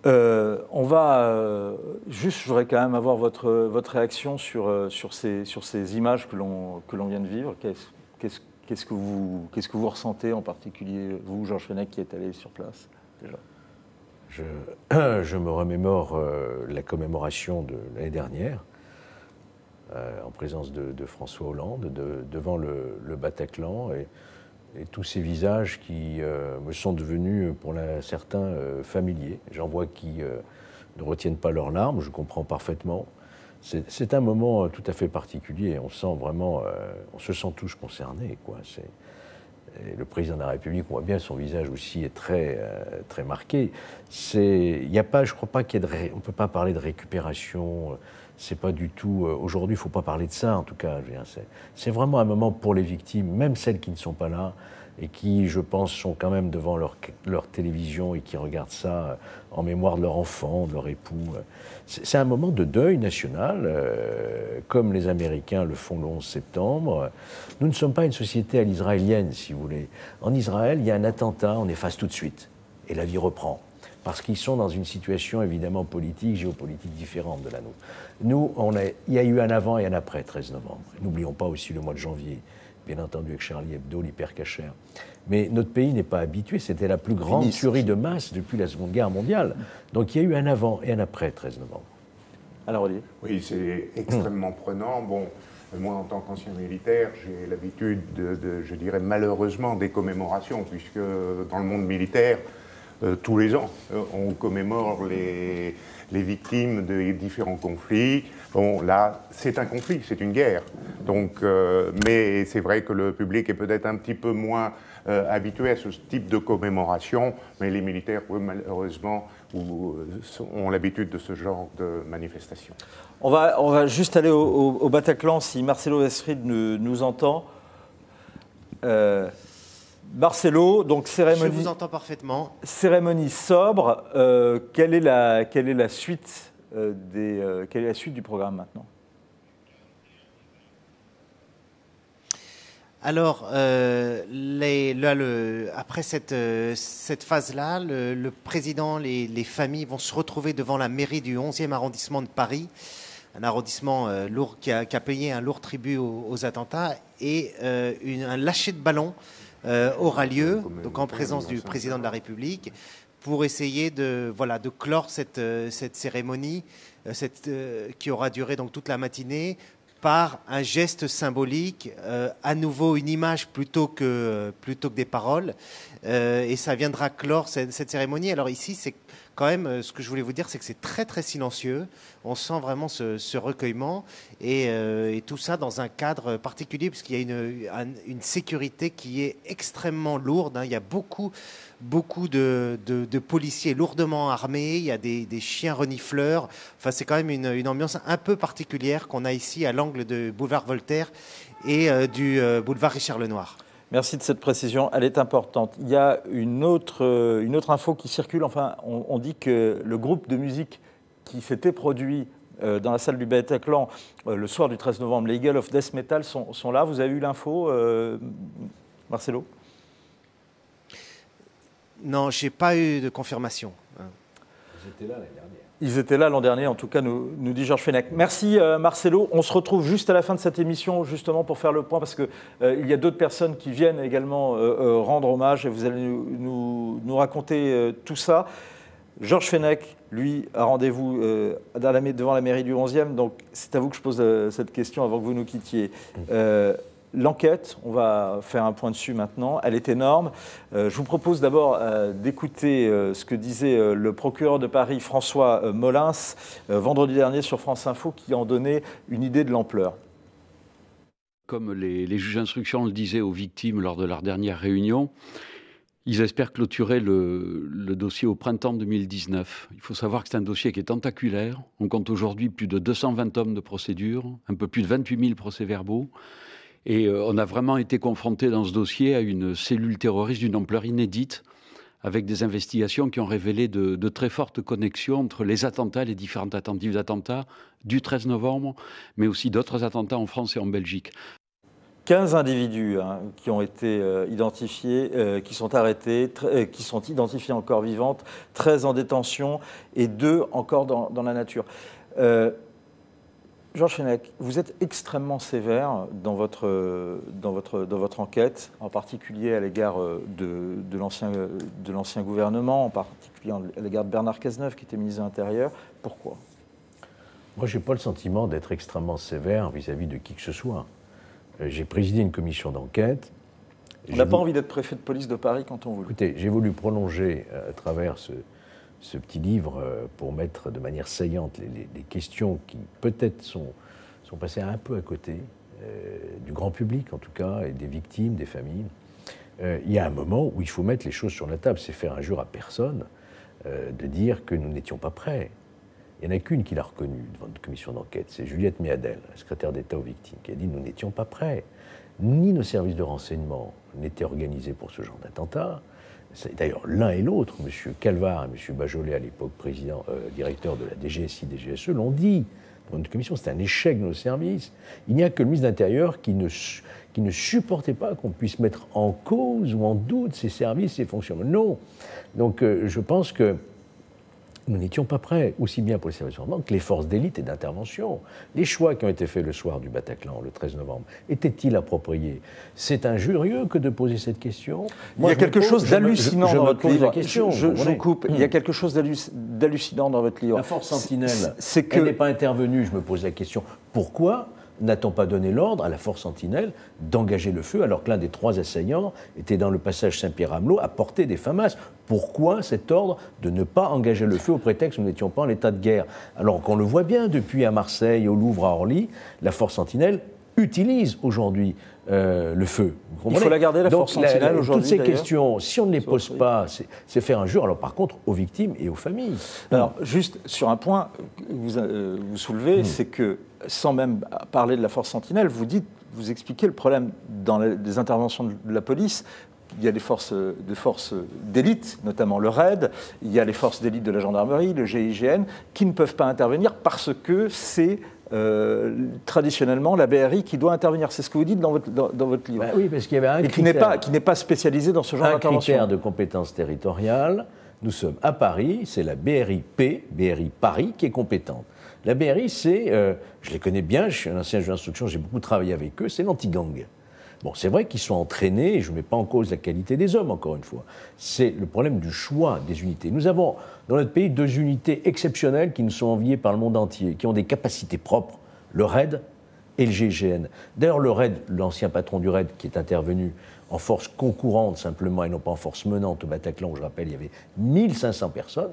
On va juste, je voudrais quand même avoir votre réaction sur ces images que l'on vient de vivre. Qu'est-ce que vous ressentez en particulier, vous, Georges Fenech, qui êtes allé sur place déjà? Je me remémore la commémoration de l'année dernière, en présence de François Hollande, devant le Bataclan, et tous ces visages qui me sont devenus, pour certains, familiers. J'en vois qui ne retiennent pas leurs larmes, je comprends parfaitement. C'est un moment tout à fait particulier, on se sent tous concernés, quoi. Et le président de la République, on voit bien, son visage aussi est très, très marqué. Il n'y a pas, je ne crois pas qu'il y ait on ne peut pas parler de récupération. C'est pas du tout. Aujourd'hui, il ne faut pas parler de ça, en tout cas. C'est vraiment un moment pour les victimes, même celles qui ne sont pas là, et qui, je pense, sont quand même devant leur télévision et qui regardent ça en mémoire de leur enfant, de leur époux. C'est un moment de deuil national, comme les Américains le font le 11 septembre. Nous ne sommes pas une société à l'israélienne, si vous voulez. En Israël, il y a un attentat, on efface tout de suite, et la vie reprend. Parce qu'ils sont dans une situation évidemment politique, géopolitique différente de la nôtre. Nous, il y a eu un avant et un après 13 novembre. N'oublions pas aussi le mois de janvier, bien entendu avec Charlie Hebdo, l'hypercacher. Mais notre pays n'est pas habitué, c'était la plus grande tuerie de masse depuis la Seconde Guerre mondiale. Donc il y a eu un avant et un après 13 novembre. Alors Olivier ? Oui, c'est extrêmement prenant. Bon, moi en tant qu'ancien militaire, j'ai l'habitude je dirais malheureusement, des commémorations, puisque dans le monde militaire, tous les ans, on commémore les victimes des différents conflits. Bon, là, c'est un conflit, c'est une guerre. Donc, mais c'est vrai que le public est peut-être un petit peu moins habitué à ce type de commémoration, mais les militaires, eux, malheureusement, ont l'habitude de ce genre de manifestation. On va juste aller au Bataclan, si Marcelo Westfried nous entend. Marcelo, donc cérémonie. Je vous entends parfaitement. Cérémonie sobre. Quelle est la suite quelle est la suite du programme maintenant? Alors, après cette phase-là, le président, les familles vont se retrouver devant la mairie du 11e arrondissement de Paris, un arrondissement lourd qui a payé un lourd tribut aux attentats, et un lâcher de ballon aura lieu, donc en présence du président de la République, pour essayer de clore cette cérémonie qui aura duré donc toute la matinée, par un geste symbolique, à nouveau une image plutôt que des paroles, et ça viendra clore cette cérémonie. Alors ici, c'est quand même, ce que je voulais vous dire, c'est que c'est très très silencieux. On sent vraiment ce recueillement, et tout ça dans un cadre particulier, puisqu'il y a une sécurité qui est extrêmement lourde. Il y a beaucoup de policiers lourdement armés, il y a des chiens renifleurs. Enfin, c'est quand même une ambiance un peu particulière qu'on a ici à l'angle de boulevard Voltaire et du boulevard Richard Lenoir. Merci de cette précision, elle est importante. Il y a une autre info qui circule. Enfin, on dit que le groupe de musique qui s'était produit dans la salle du Bataclan le soir du 13 novembre, les Eagles of Death Metal sont là. Vous avez eu l'info, Marcelo? Non, je n'ai pas eu de confirmation. Ils étaient là l'année dernière. Ils étaient là l'an dernier, en tout cas, nous dit Georges Fenech. Merci Marcelo. On se retrouve juste à la fin de cette émission, justement, pour faire le point, parce qu'il y a d'autres personnes qui viennent également rendre hommage, et vous allez nous raconter tout ça. Georges Fenech, lui, a rendez-vous devant la mairie du 11e, donc c'est à vous que je pose cette question avant que vous nous quittiez. L'enquête, on va faire un point dessus maintenant, elle est énorme. Je vous propose d'abord d'écouter ce que disait le procureur de Paris, François Molins, vendredi dernier sur France Info, qui en donnait une idée de l'ampleur. Comme les juges d'instruction le disaient aux victimes lors de leur dernière réunion, ils espèrent clôturer le dossier au printemps 2019. Il faut savoir que c'est un dossier qui est tentaculaire. On compte aujourd'hui plus de 220 tomes de procédures, un peu plus de 28 000 procès-verbaux. Et on a vraiment été confronté dans ce dossier à une cellule terroriste d'une ampleur inédite, avec des investigations qui ont révélé de très fortes connexions entre les attentats, les différentes tentatives d'attentats du 13 novembre, mais aussi d'autres attentats en France et en Belgique. 15 individus qui ont été identifiés, qui sont arrêtés, qui sont identifiés encore vivantes, 13 en détention et 2 encore dans la nature. Georges Fenech, vous êtes extrêmement sévère dans votre enquête, en particulier à l'égard de l'ancien gouvernement, en particulier à l'égard de Bernard Cazeneuve, qui était ministre de l'Intérieur. Pourquoi? Moi, je n'ai pas le sentiment d'être extrêmement sévère vis-à-vis de qui que ce soit. J'ai présidé une commission d'enquête. On n'a pas envie d'être préfet de police de Paris quand on veut. Écoutez, j'ai voulu prolonger à travers ce petit livre pour mettre de manière saillante les questions qui peut-être sont passées un peu à côté du grand public en tout cas, et des victimes, des familles. il y a un moment où il faut mettre les choses sur la table. C'est faire injure à personne de dire que nous n'étions pas prêts. Il n'y en a qu'une qui l'a reconnu devant une commission d'enquête, c'est Juliette Méadel, la secrétaire d'État aux victimes, qui a dit « nous n'étions pas prêts ». Ni nos services de renseignement n'étaient organisés pour ce genre d'attentat. D'ailleurs, l'un et l'autre, M. Calvar et M. Bajolet, à l'époque directeur de la DGSI, DGSE, l'ont dit. Dans une commission, c'est un échec de nos services. Il n'y a que le ministre de l'Intérieur qui ne supportait pas qu'on puisse mettre en cause ou en doute ses services, ses fonctions. Non. Donc, je pense que nous n'étions pas prêts, aussi bien pour les services de renseignement que les forces d'élite et d'intervention. Les choix qui ont été faits le soir du Bataclan, le 13 novembre, étaient-ils appropriés? C'est injurieux que de poser cette question. Il y a quelque chose d'hallucinant dans votre livre. Je vous coupe. Il y a quelque chose d'hallucinant dans votre livre. La force Sentinelle, elle n'est pas intervenue, je me pose la question. Pourquoi n'a-t-on pas donné l'ordre à la force Sentinelle d'engager le feu alors que l'un des 3 assaillants était dans le passage Saint-Pierre-Amelot à portée des FAMAS? Pourquoi cet ordre de ne pas engager le feu au prétexte que nous n'étions pas en état de guerre? Alors qu'on le voit bien depuis à Marseille, au Louvre, à Orly, la force Sentinelle utilise aujourd'hui le feu. Il faut la garder, la force Sentinelle, aujourd'hui. Toutes ces questions, si on ne les pose pas, c'est faire injure, alors par contre, aux victimes et aux familles. Alors, juste sur un point que vous soulevez, c'est que, sans même parler de la force Sentinelle, vous expliquez le problème dans les interventions de la police. Il y a des forces d'élite, notamment le RAID, il y a les forces d'élite de la gendarmerie, le GIGN, qui ne peuvent pas intervenir parce que c'est traditionnellement la BRI qui doit intervenir. C'est ce que vous dites dans votre livre. Ben oui, parce qu'il y avait un critère. Qui n'est pas spécialisé dans ce genre d'intervention. Un critère de compétence territoriale. Nous sommes à Paris, c'est la BRI-P, BRI Paris, qui est compétente. La BRI, c'est, je les connais bien, je suis un ancien juge d'instruction, j'ai beaucoup travaillé avec eux, c'est l'anti-gang. Bon, c'est vrai qu'ils sont entraînés, et je ne mets pas en cause la qualité des hommes, encore une fois. C'est le problème du choix des unités. Nous avons, dans notre pays, 2 unités exceptionnelles qui nous sont enviées par le monde entier, qui ont des capacités propres, le RAID et le GIGN. D'ailleurs, le RAID, l'ancien patron du RAID, qui est intervenu en force concourante simplement, et non pas en force menante au Bataclan, où je rappelle, il y avait 1500 personnes,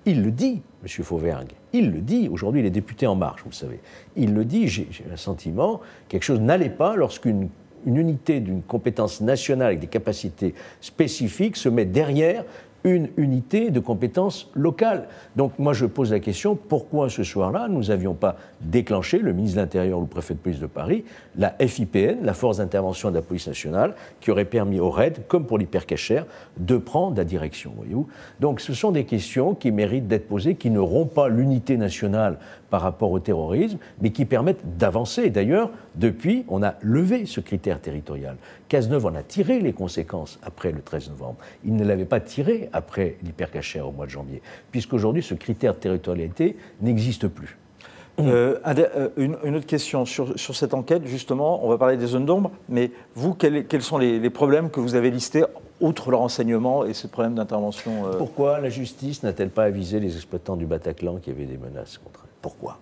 il le dit, M. Fauvergue, il le dit, aujourd'hui il est député En Marche, vous le savez, il le dit, j'ai un sentiment, quelque chose n'allait pas lorsqu'une unité d'une compétence nationale avec des capacités spécifiques se met derrière une unité de compétences locales. Donc moi je pose la question, pourquoi ce soir-là nous n'avions pas déclenché, le ministre de l'Intérieur ou le préfet de police de Paris, la FIPN, la force d'intervention de la police nationale, qui aurait permis au RAID, comme pour l'hypercachère, de prendre la direction, voyez-vous. Donc ce sont des questions qui méritent d'être posées, qui ne rompent pas l'unité nationale par rapport au terrorisme, mais qui permettent d'avancer. D'ailleurs, depuis, on a levé ce critère territorial. Cazeneuve en a tiré les conséquences après le 13 novembre. Il ne l'avait pas tiré après l'hypercachère au mois de janvier, puisqu'aujourd'hui, ce critère de territorialité n'existe plus. Une autre question sur cette enquête, justement, on va parler des zones d'ombre, mais vous, quels sont les problèmes que vous avez listés, outre le renseignement et ce problème d'intervention Pourquoi la justice n'a-t-elle pas avisé les exploitants du Bataclan qu'il y avait des menaces contre eux? Pourquoi?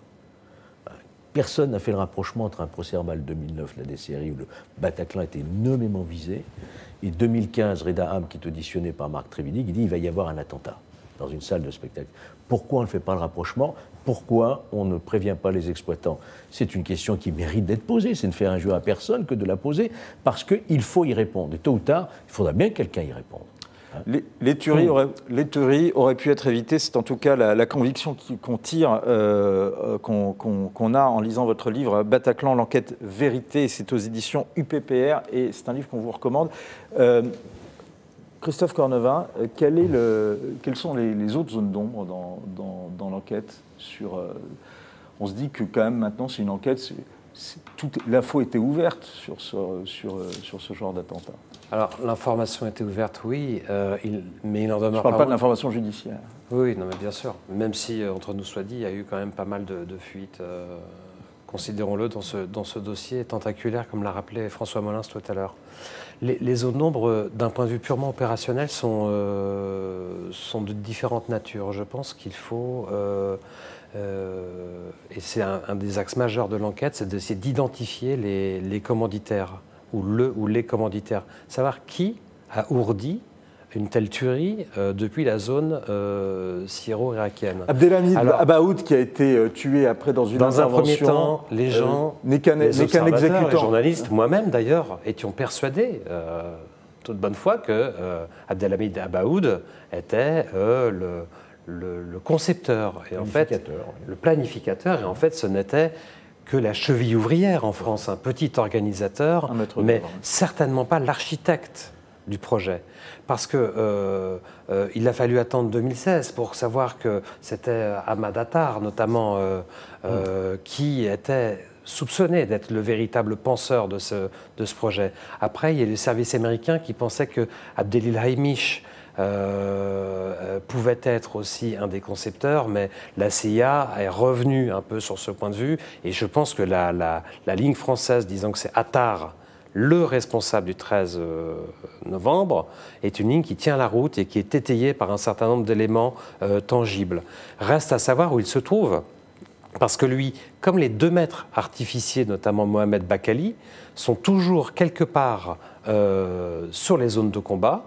Personne n'a fait le rapprochement entre un procès-verbal 2009, la DCRI, où le Bataclan était nommément visé, et 2015, Reda Ham, qui est auditionné par Marc Trévidic, il dit qu'il va y avoir un attentat dans une salle de spectacle. Pourquoi on ne fait pas le rapprochement? Pourquoi on ne prévient pas les exploitants? C'est une question qui mérite d'être posée. C'est ne faire injure à personne que de la poser, parce qu'il faut y répondre. Et tôt ou tard, il faudra bien que quelqu'un y réponde. Les tueries auraient pu être évitées, c'est en tout cas la conviction qu'on tire, qu'on a en lisant votre livre Bataclan, l'enquête vérité, c'est aux éditions UPPR et c'est un livre qu'on vous recommande. Christophe Cornevin, quelles sont les autres zones d'ombre dans l'enquête on se dit que quand même maintenant c'est une enquête, l'info était ouverte sur ce genre d'attentat. Alors, l'information était ouverte, oui, mais il en demeure pas. Je ne parle pas de l'information judiciaire. Oui, non, mais bien sûr. Même si, entre nous soit dit, il y a eu quand même pas mal de fuites, considérons-le, dans ce dossier tentaculaire, comme l'a rappelé François Molins tout à l'heure. Les zones d'ombre, d'un point de vue purement opérationnel, sont de différentes natures. Je pense qu'il faut... et c'est un des axes majeurs de l'enquête, c'est d'essayer d'identifier les commanditaires, ou les commanditaires. Savoir qui a ourdi une telle tuerie depuis la zone syro-irakienne. Abdelhamid Abaoud qui a été tué après dans une intervention. Dans un premier temps, les gens, les observateurs, les journalistes, moi-même d'ailleurs, étions persuadés, toute bonne foi, que Abdelhamid Abaoud était le concepteur, et en fait, le planificateur, et en fait ce n'était que la cheville ouvrière en France, un petit organisateur, mais certainement pas l'architecte du projet. Parce qu'il a fallu attendre 2016 pour savoir que c'était Ahmad Attar, notamment, qui était soupçonné d'être le véritable penseur de ce projet. Après, il y a les services américains qui pensaient que Abdelil Haimish pouvait être aussi un des concepteurs, mais la CIA est revenue un peu sur ce point de vue, et je pense que la ligne française disant que c'est Attar le responsable du 13 novembre est une ligne qui tient la route et qui est étayée par un certain nombre d'éléments tangibles. Reste à savoir où il se trouve, parce que lui, comme les 2 maîtres artificiers, notamment Mohamed Bakali, sont toujours quelque part sur les zones de combat.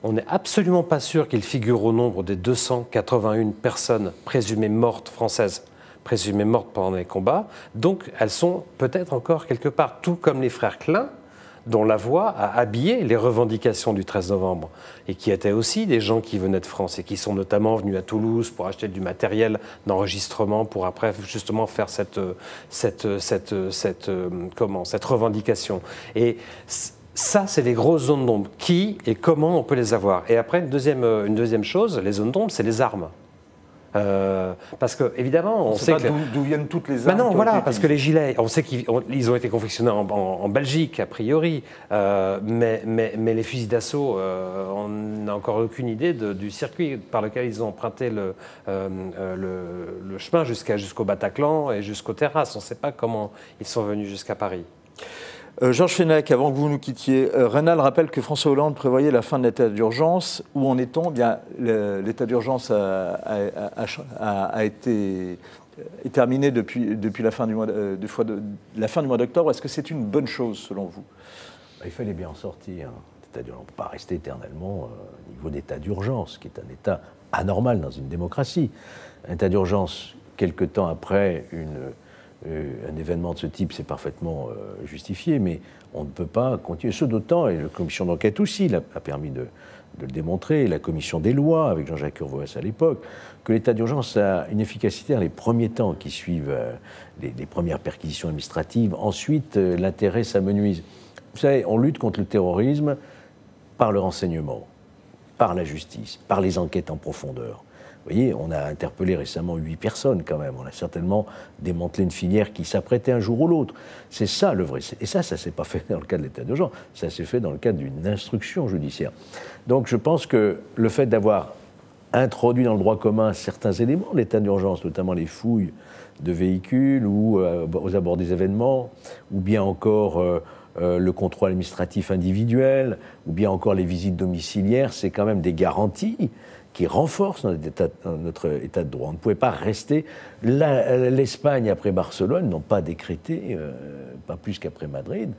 On n'est absolument pas sûr qu'il figure au nombre des 281 personnes présumées mortes françaises, présumées mortes pendant les combats. Donc elles sont peut-être encore quelque part, tout comme les frères Klein, dont la voix a habillé les revendications du 13 novembre, et qui étaient aussi des gens qui venaient de France et qui sont notamment venus à Toulouse pour acheter du matériel d'enregistrement pour après justement faire cette revendication. Et ça, c'est les grosses zones d'ombre. Qui et comment on peut les avoir? Et après, une deuxième chose, les zones d'ombre, c'est les armes. Parce que évidemment, on sait d'où viennent toutes les armes. Non, voilà, parce que les gilets, on sait qu'ils ont été confectionnés en Belgique a priori, mais les fusils d'assaut, on n'a encore aucune idée du circuit par lequel ils ont emprunté le chemin jusqu'au Bataclan et jusqu'aux terrasses. On ne sait pas comment ils sont venus jusqu'à Paris. Georges Fenech, avant que vous nous quittiez, Reynal rappelle que François Hollande prévoyait la fin de l'état d'urgence. Où en est-on? Bien, l'état d'urgence a été terminé depuis la fin du mois d'octobre. Est-ce que c'est une bonne chose selon vous? Il fallait bien en sortir. On ne peut pas rester éternellement au niveau d'état d'urgence, qui est un état anormal dans une démocratie. Un état d'urgence, quelque temps après un événement de ce type, c'est parfaitement justifié, mais on ne peut pas continuer. Ce d'autant, et la commission d'enquête aussi a permis de le démontrer, la commission des lois, avec Jean-Jacques Urvoas à l'époque, que l'état d'urgence a une efficacité dans les premiers temps qui suivent les premières perquisitions administratives. Ensuite, l'intérêt s'amenuise. Vous savez, on lutte contre le terrorisme par le renseignement, par la justice, par les enquêtes en profondeur. Vous voyez, on a interpellé récemment 8 personnes quand même. On a certainement démantelé une filière qui s'apprêtait un jour ou l'autre. C'est ça le vrai. Et ça ne s'est pas fait dans le cadre de l'état d'urgence. Ça s'est fait dans le cadre d'une instruction judiciaire. Donc je pense que le fait d'avoir introduit dans le droit commun certains éléments de l'état d'urgence, notamment les fouilles de véhicules ou aux abords des événements, ou bien encore le contrôle administratif individuel, ou bien encore les visites domiciliaires, c'est quand même des garanties qui renforce notre état de droit. On ne pouvait pas rester... L'Espagne, après Barcelone, n'ont pas décrété, pas plus qu'après Madrid,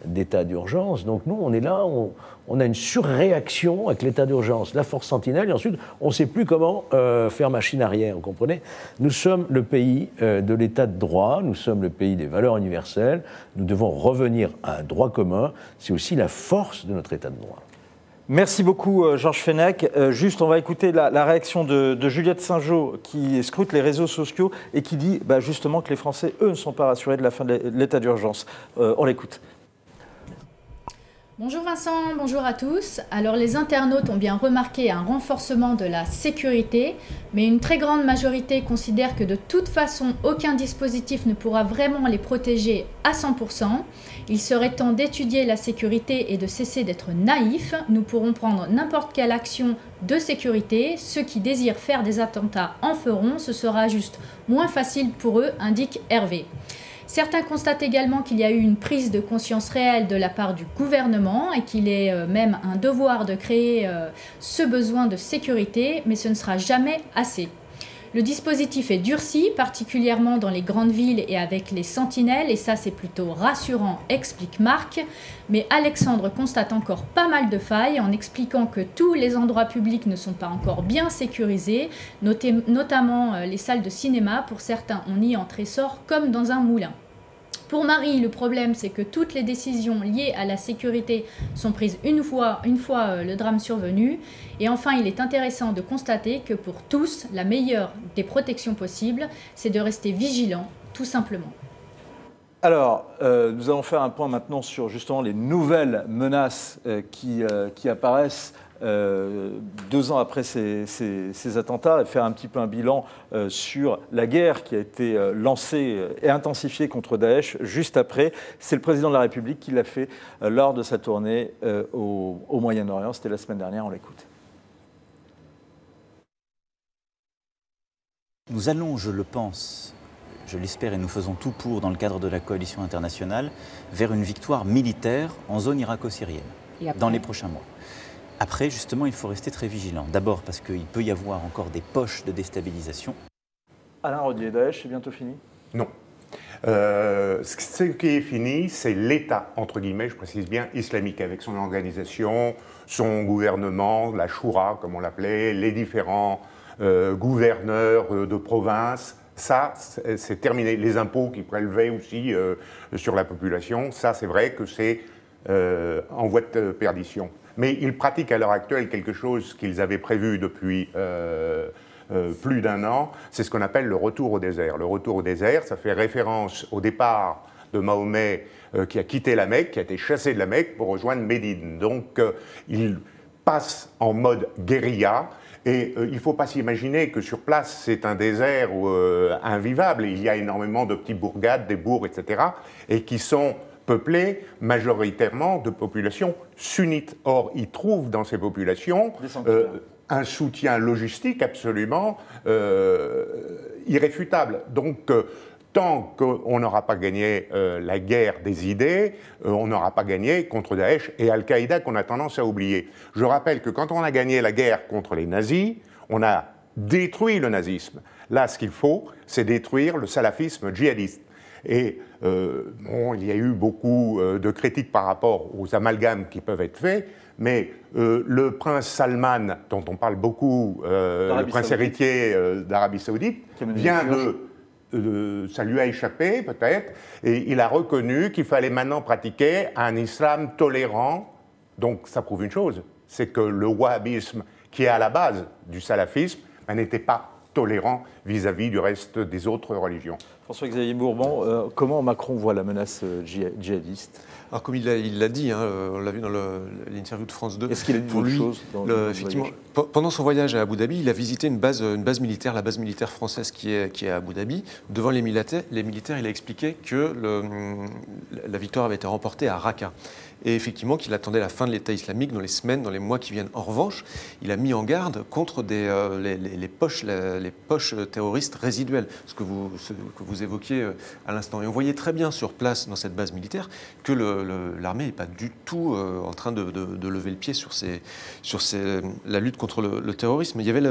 d'état d'urgence. Donc nous, on est là, on a une surréaction avec l'état d'urgence, la force sentinelle, et ensuite, on ne sait plus comment faire machine arrière, vous comprenez? Nous sommes le pays de l'état de droit, nous sommes le pays des valeurs universelles, nous devons revenir à un droit commun, c'est aussi la force de notre état de droit. Merci beaucoup, Georges Fenech. Juste, on va écouter la réaction de Juliette Saint-Jean, qui scrute les réseaux sociaux et qui dit justement que les Français, eux, ne sont pas rassurés de la fin de l'état d'urgence. On l'écoute. Bonjour Vincent, bonjour à tous. Alors les internautes ont bien remarqué un renforcement de la sécurité, mais une très grande majorité considère que de toute façon, aucun dispositif ne pourra vraiment les protéger à 100%. Il serait temps d'étudier la sécurité et de cesser d'être naïfs. Nous pourrons prendre n'importe quelle action de sécurité. Ceux qui désirent faire des attentats en feront. Ce sera juste moins facile pour eux, indique Hervé. Certains constatent également qu'il y a eu une prise de conscience réelle de la part du gouvernement et qu'il est même un devoir de créer ce besoin de sécurité, mais ce ne sera jamais assez. Le dispositif est durci, particulièrement dans les grandes villes et avec les sentinelles, et ça c'est plutôt rassurant, explique Marc. Mais Alexandre constate encore pas mal de failles en expliquant que tous les endroits publics ne sont pas encore bien sécurisés, notamment les salles de cinéma. Pour certains, on y entre et sort comme dans un moulin. Pour Marie, le problème, c'est que toutes les décisions liées à la sécurité sont prises une fois le drame survenu. Et enfin, il est intéressant de constater que pour tous, la meilleure des protections possibles, c'est de rester vigilant, tout simplement. Alors, nous allons faire un point maintenant sur justement les nouvelles menaces qui apparaissent 2 ans après ces attentats, et faire un petit peu un bilan sur la guerre qui a été lancée et intensifiée contre Daesh juste après. C'est le président de la République qui l'a fait lors de sa tournée au Moyen-Orient. C'était la semaine dernière, on l'écoute. Nous allons, je le pense, je l'espère et nous faisons tout pour, dans le cadre de la coalition internationale, vers une victoire militaire en zone irako-syrienne dans les prochains mois. Après, justement, il faut rester très vigilant. D'abord parce qu'il peut y avoir encore des poches de déstabilisation. Alain Rodier, Daesh, c'est bientôt fini? Non. Ce qui est fini, c'est l'État, entre guillemets, je précise bien, islamique, avec son organisation, son gouvernement, la Choura, comme on l'appelait, les différents gouverneurs de province. Ça, c'est terminé. Les impôts qu'ils prélevaient aussi sur la population, ça, c'est vrai que c'est en voie de perdition. Mais ils pratiquent à l'heure actuelle quelque chose qu'ils avaient prévu depuis plus d'1 an, c'est ce qu'on appelle le retour au désert. Le retour au désert, ça fait référence au départ de Mahomet qui a quitté la Mecque, qui a été chassé de la Mecque pour rejoindre Médine. Donc il passe en mode guérilla. Et il ne faut pas s'imaginer que sur place, c'est un désert invivable. Il y a énormément de petites bourgades, des bourgs, etc., et qui sont peuplées majoritairement de populations sunnites. Or, ils trouvent dans ces populations un soutien logistique absolument irréfutable. Donc, tant qu'on n'aura pas gagné la guerre des idées, on n'aura pas gagné contre Daesh et Al-Qaïda qu'on a tendance à oublier. Je rappelle que quand on a gagné la guerre contre les nazis, on a détruit le nazisme. Là, ce qu'il faut, c'est détruire le salafisme djihadiste. Et bon, il y a eu beaucoup de critiques par rapport aux amalgames qui peuvent être faits, mais le prince Salman, dont on parle beaucoup, le prince héritier d'Arabie Saoudite, vient ça lui a échappé peut-être, et il a reconnu qu'il fallait maintenant pratiquer un islam tolérant. Donc ça prouve une chose, c'est que le wahhabisme, qui est à la base du salafisme, n'était pas tolérant vis-à-vis du reste des autres religions. François-Xavier Bourbon, comment Macron voit la menace djihadiste? Alors comme il l'a dit, on l'a vu dans l'interview de France 2. Est-ce qu'il a dit d'autres choses effectivement, pendant son voyage à Abu Dhabi, il a visité une base militaire, la base militaire française qui est à Abu Dhabi. Devant les militaires, il a expliqué que la victoire avait été remportée à Raqqa. Et effectivement qu'il attendait la fin de l'État islamique dans les semaines, dans les mois qui viennent. En revanche, il a mis en garde contre les poches terroristes résiduelles, ce que vous évoquiez à l'instant. Et on voyait très bien sur place, dans cette base militaire, que l'armée n'est pas du tout en train de lever le pied sur la lutte contre le terrorisme. Il y avait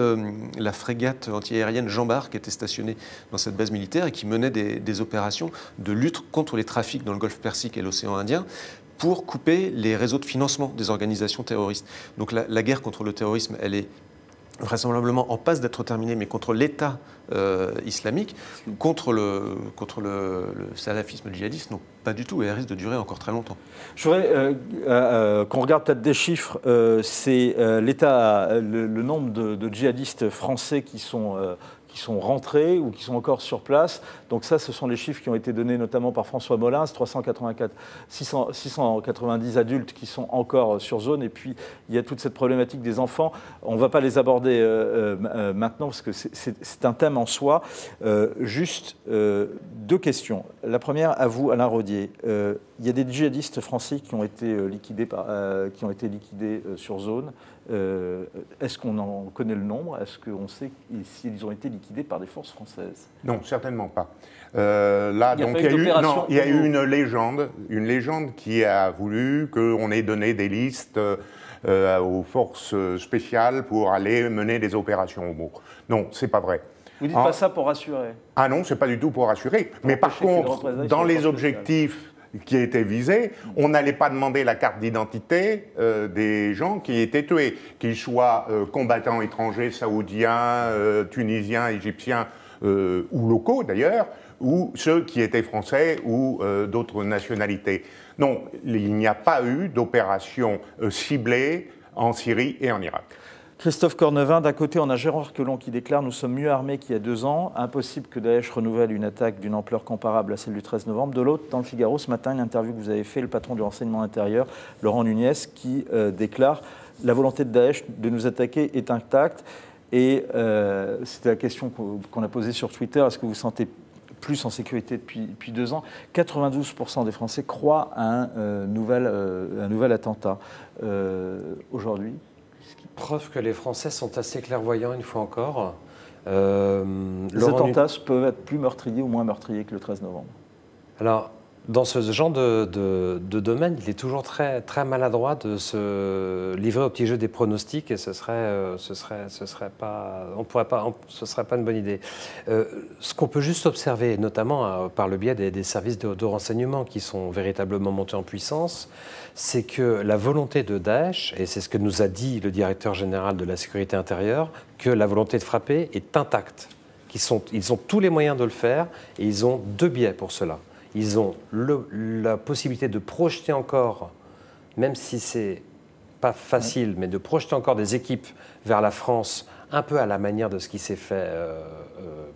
la frégate antiaérienne Jean Bart qui était stationnée dans cette base militaire et qui menait des opérations de lutte contre les trafics dans le Golfe Persique et l'océan Indien, pour couper les réseaux de financement des organisations terroristes. Donc la guerre contre le terrorisme, elle est vraisemblablement en passe d'être terminée, mais contre l'État islamique, contre le salafisme djihadiste, non, pas du tout, et elle risque de durer encore très longtemps. Je voudrais qu'on regarde peut-être des chiffres. C'est le nombre de djihadistes français qui sont rentrés ou qui sont encore sur place. Donc ça, ce sont les chiffres qui ont été donnés notamment par François Molins, 690 adultes qui sont encore sur zone. Et puis, il y a toute cette problématique des enfants. On ne va pas les aborder maintenant parce que c'est un thème en soi. Juste 2 questions. La première, à vous, Alain Rodier. Il y a des djihadistes français qui ont été liquidés sur zone. Est-ce qu'on en connaît le nombre? Est-ce qu'on sait s'ils ont été liquidés par des forces françaises? Non, certainement pas. Là, il y a eu une légende qui a voulu qu'on ait donné des listes aux forces spéciales pour aller mener des opérations au mot. Non, c'est pas vrai. Vous ne dites pas ça pour rassurer? Ah non, ce n'est pas du tout pour rassurer. Mais par contre, dans les objectifs qui étaient visés, on n'allait pas demander la carte d'identité des gens qui étaient tués, qu'ils soient combattants étrangers, saoudiens, tunisiens, égyptiens ou locaux d'ailleurs, ou ceux qui étaient français ou d'autres nationalités. Non, il n'y a pas eu d'opération ciblée en Syrie et en Irak. Christophe Cornevin, d'un côté, on a Gérard Collomb qui déclare « Nous sommes mieux armés qu'il y a 2 ans. Impossible que Daesh renouvelle une attaque d'une ampleur comparable à celle du 13 novembre. » De l'autre, dans le Figaro, ce matin, une interview que vous avez fait, le patron du renseignement intérieur, Laurent Nunez, qui déclare « La volonté de Daesh de nous attaquer est intacte. » Et c'était la question qu'on a posée sur Twitter. Est-ce que vous vous sentez plus en sécurité depuis 2 ans? 92% des Français croient à un nouvel attentat aujourd'hui. Preuve que les Français sont assez clairvoyants, une fois encore. Les attentats peuvent être plus meurtriers ou moins meurtriers que le 13 novembre. Alors, dans ce genre de domaine, il est toujours très, très maladroit de se livrer au petit jeu des pronostics, et ce serait pas une bonne idée. Ce qu'on peut juste observer, notamment par le biais des services de renseignement qui sont véritablement montés en puissance, c'est que la volonté de Daesh, et c'est ce que nous a dit le directeur général de la sécurité intérieure, que la volonté de frapper est intacte. Ils ont tous les moyens de le faire, et ils ont 2 biais pour cela. Ils ont la possibilité de projeter encore, même si c'est pas facile, mais de projeter encore des équipes vers la France, un peu à la manière de ce qui s'est fait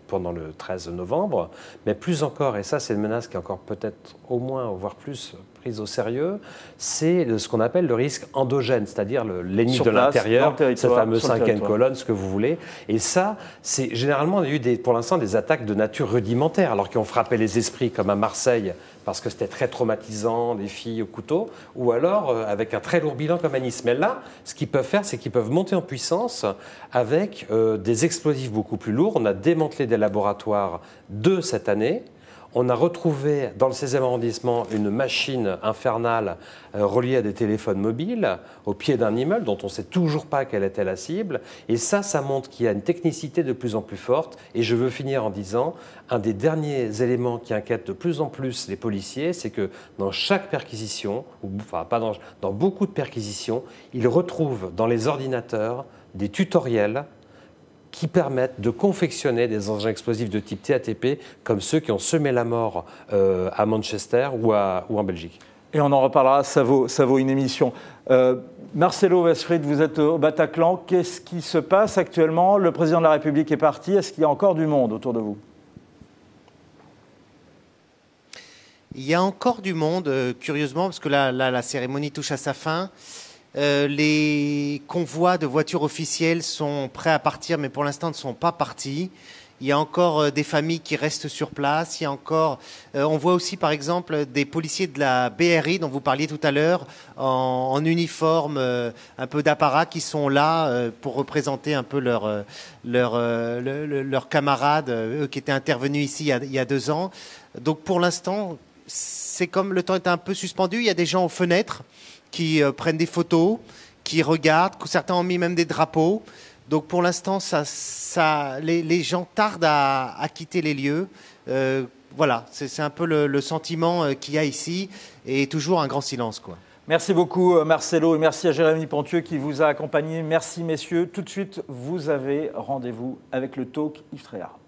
pendant le 13 novembre, mais plus encore, et ça c'est une menace qui est encore peut-être au moins, voire plus, prise au sérieux, c'est ce qu'on appelle le risque endogène, c'est-à-dire l'ennemi de l'intérieur, cette fameuse 5e colonne, ce que vous voulez. Et ça, c'est généralement, on a eu pour l'instant des attaques de nature rudimentaire, alors qui ont frappé les esprits, comme à Marseille, parce que c'était très traumatisant, des filles au couteau, ou alors avec un très lourd bilan comme à Nice. Mais là, ce qu'ils peuvent faire, c'est qu'ils peuvent monter en puissance avec des explosifs beaucoup plus lourds. On a démantelé des laboratoires cette année. On a retrouvé dans le 16e arrondissement une machine infernale reliée à des téléphones mobiles au pied d'un immeuble dont on ne sait toujours pas quelle était la cible. Et ça montre qu'il y a une technicité de plus en plus forte. Et je veux finir en disant, un des derniers éléments qui inquiète de plus en plus les policiers, c'est que dans chaque perquisition, enfin pas dans beaucoup de perquisitions, ils retrouvent dans les ordinateurs des tutoriels qui permettent de confectionner des engins explosifs de type TATP, comme ceux qui ont semé la mort à Manchester ou en Belgique. Et on en reparlera, ça vaut une émission. Marcelo Westfried, vous êtes au Bataclan. Qu'est-ce qui se passe actuellement? Le président de la République est parti. Est-ce qu'il y a encore du monde autour de vous? Il y a encore du monde, curieusement, parce que là, la cérémonie touche à sa fin. Les convois de voitures officielles sont prêts à partir, mais pour l'instant ne sont pas partis. Il y a encore des familles qui restent sur place. Il y a encore, on voit aussi par exemple des policiers de la BRI dont vous parliez tout à l'heure, en uniforme, un peu d'apparat, qui sont là pour représenter un peu leurs camarades, eux qui étaient intervenus ici il y a 2 ans. Donc pour l'instant, c'est comme le temps est un peu suspendu. Il y a des gens aux fenêtres qui prennent des photos, qui regardent, certains ont mis même des drapeaux. Donc pour l'instant, les gens tardent à quitter les lieux. Voilà, c'est un peu le sentiment qu'il y a ici, et toujours un grand silence, quoi. Merci beaucoup Marcelo, et merci à Jérémy Pontieux qui vous a accompagné. Merci messieurs. Tout de suite, vous avez rendez-vous avec le talk Yves Tréhard.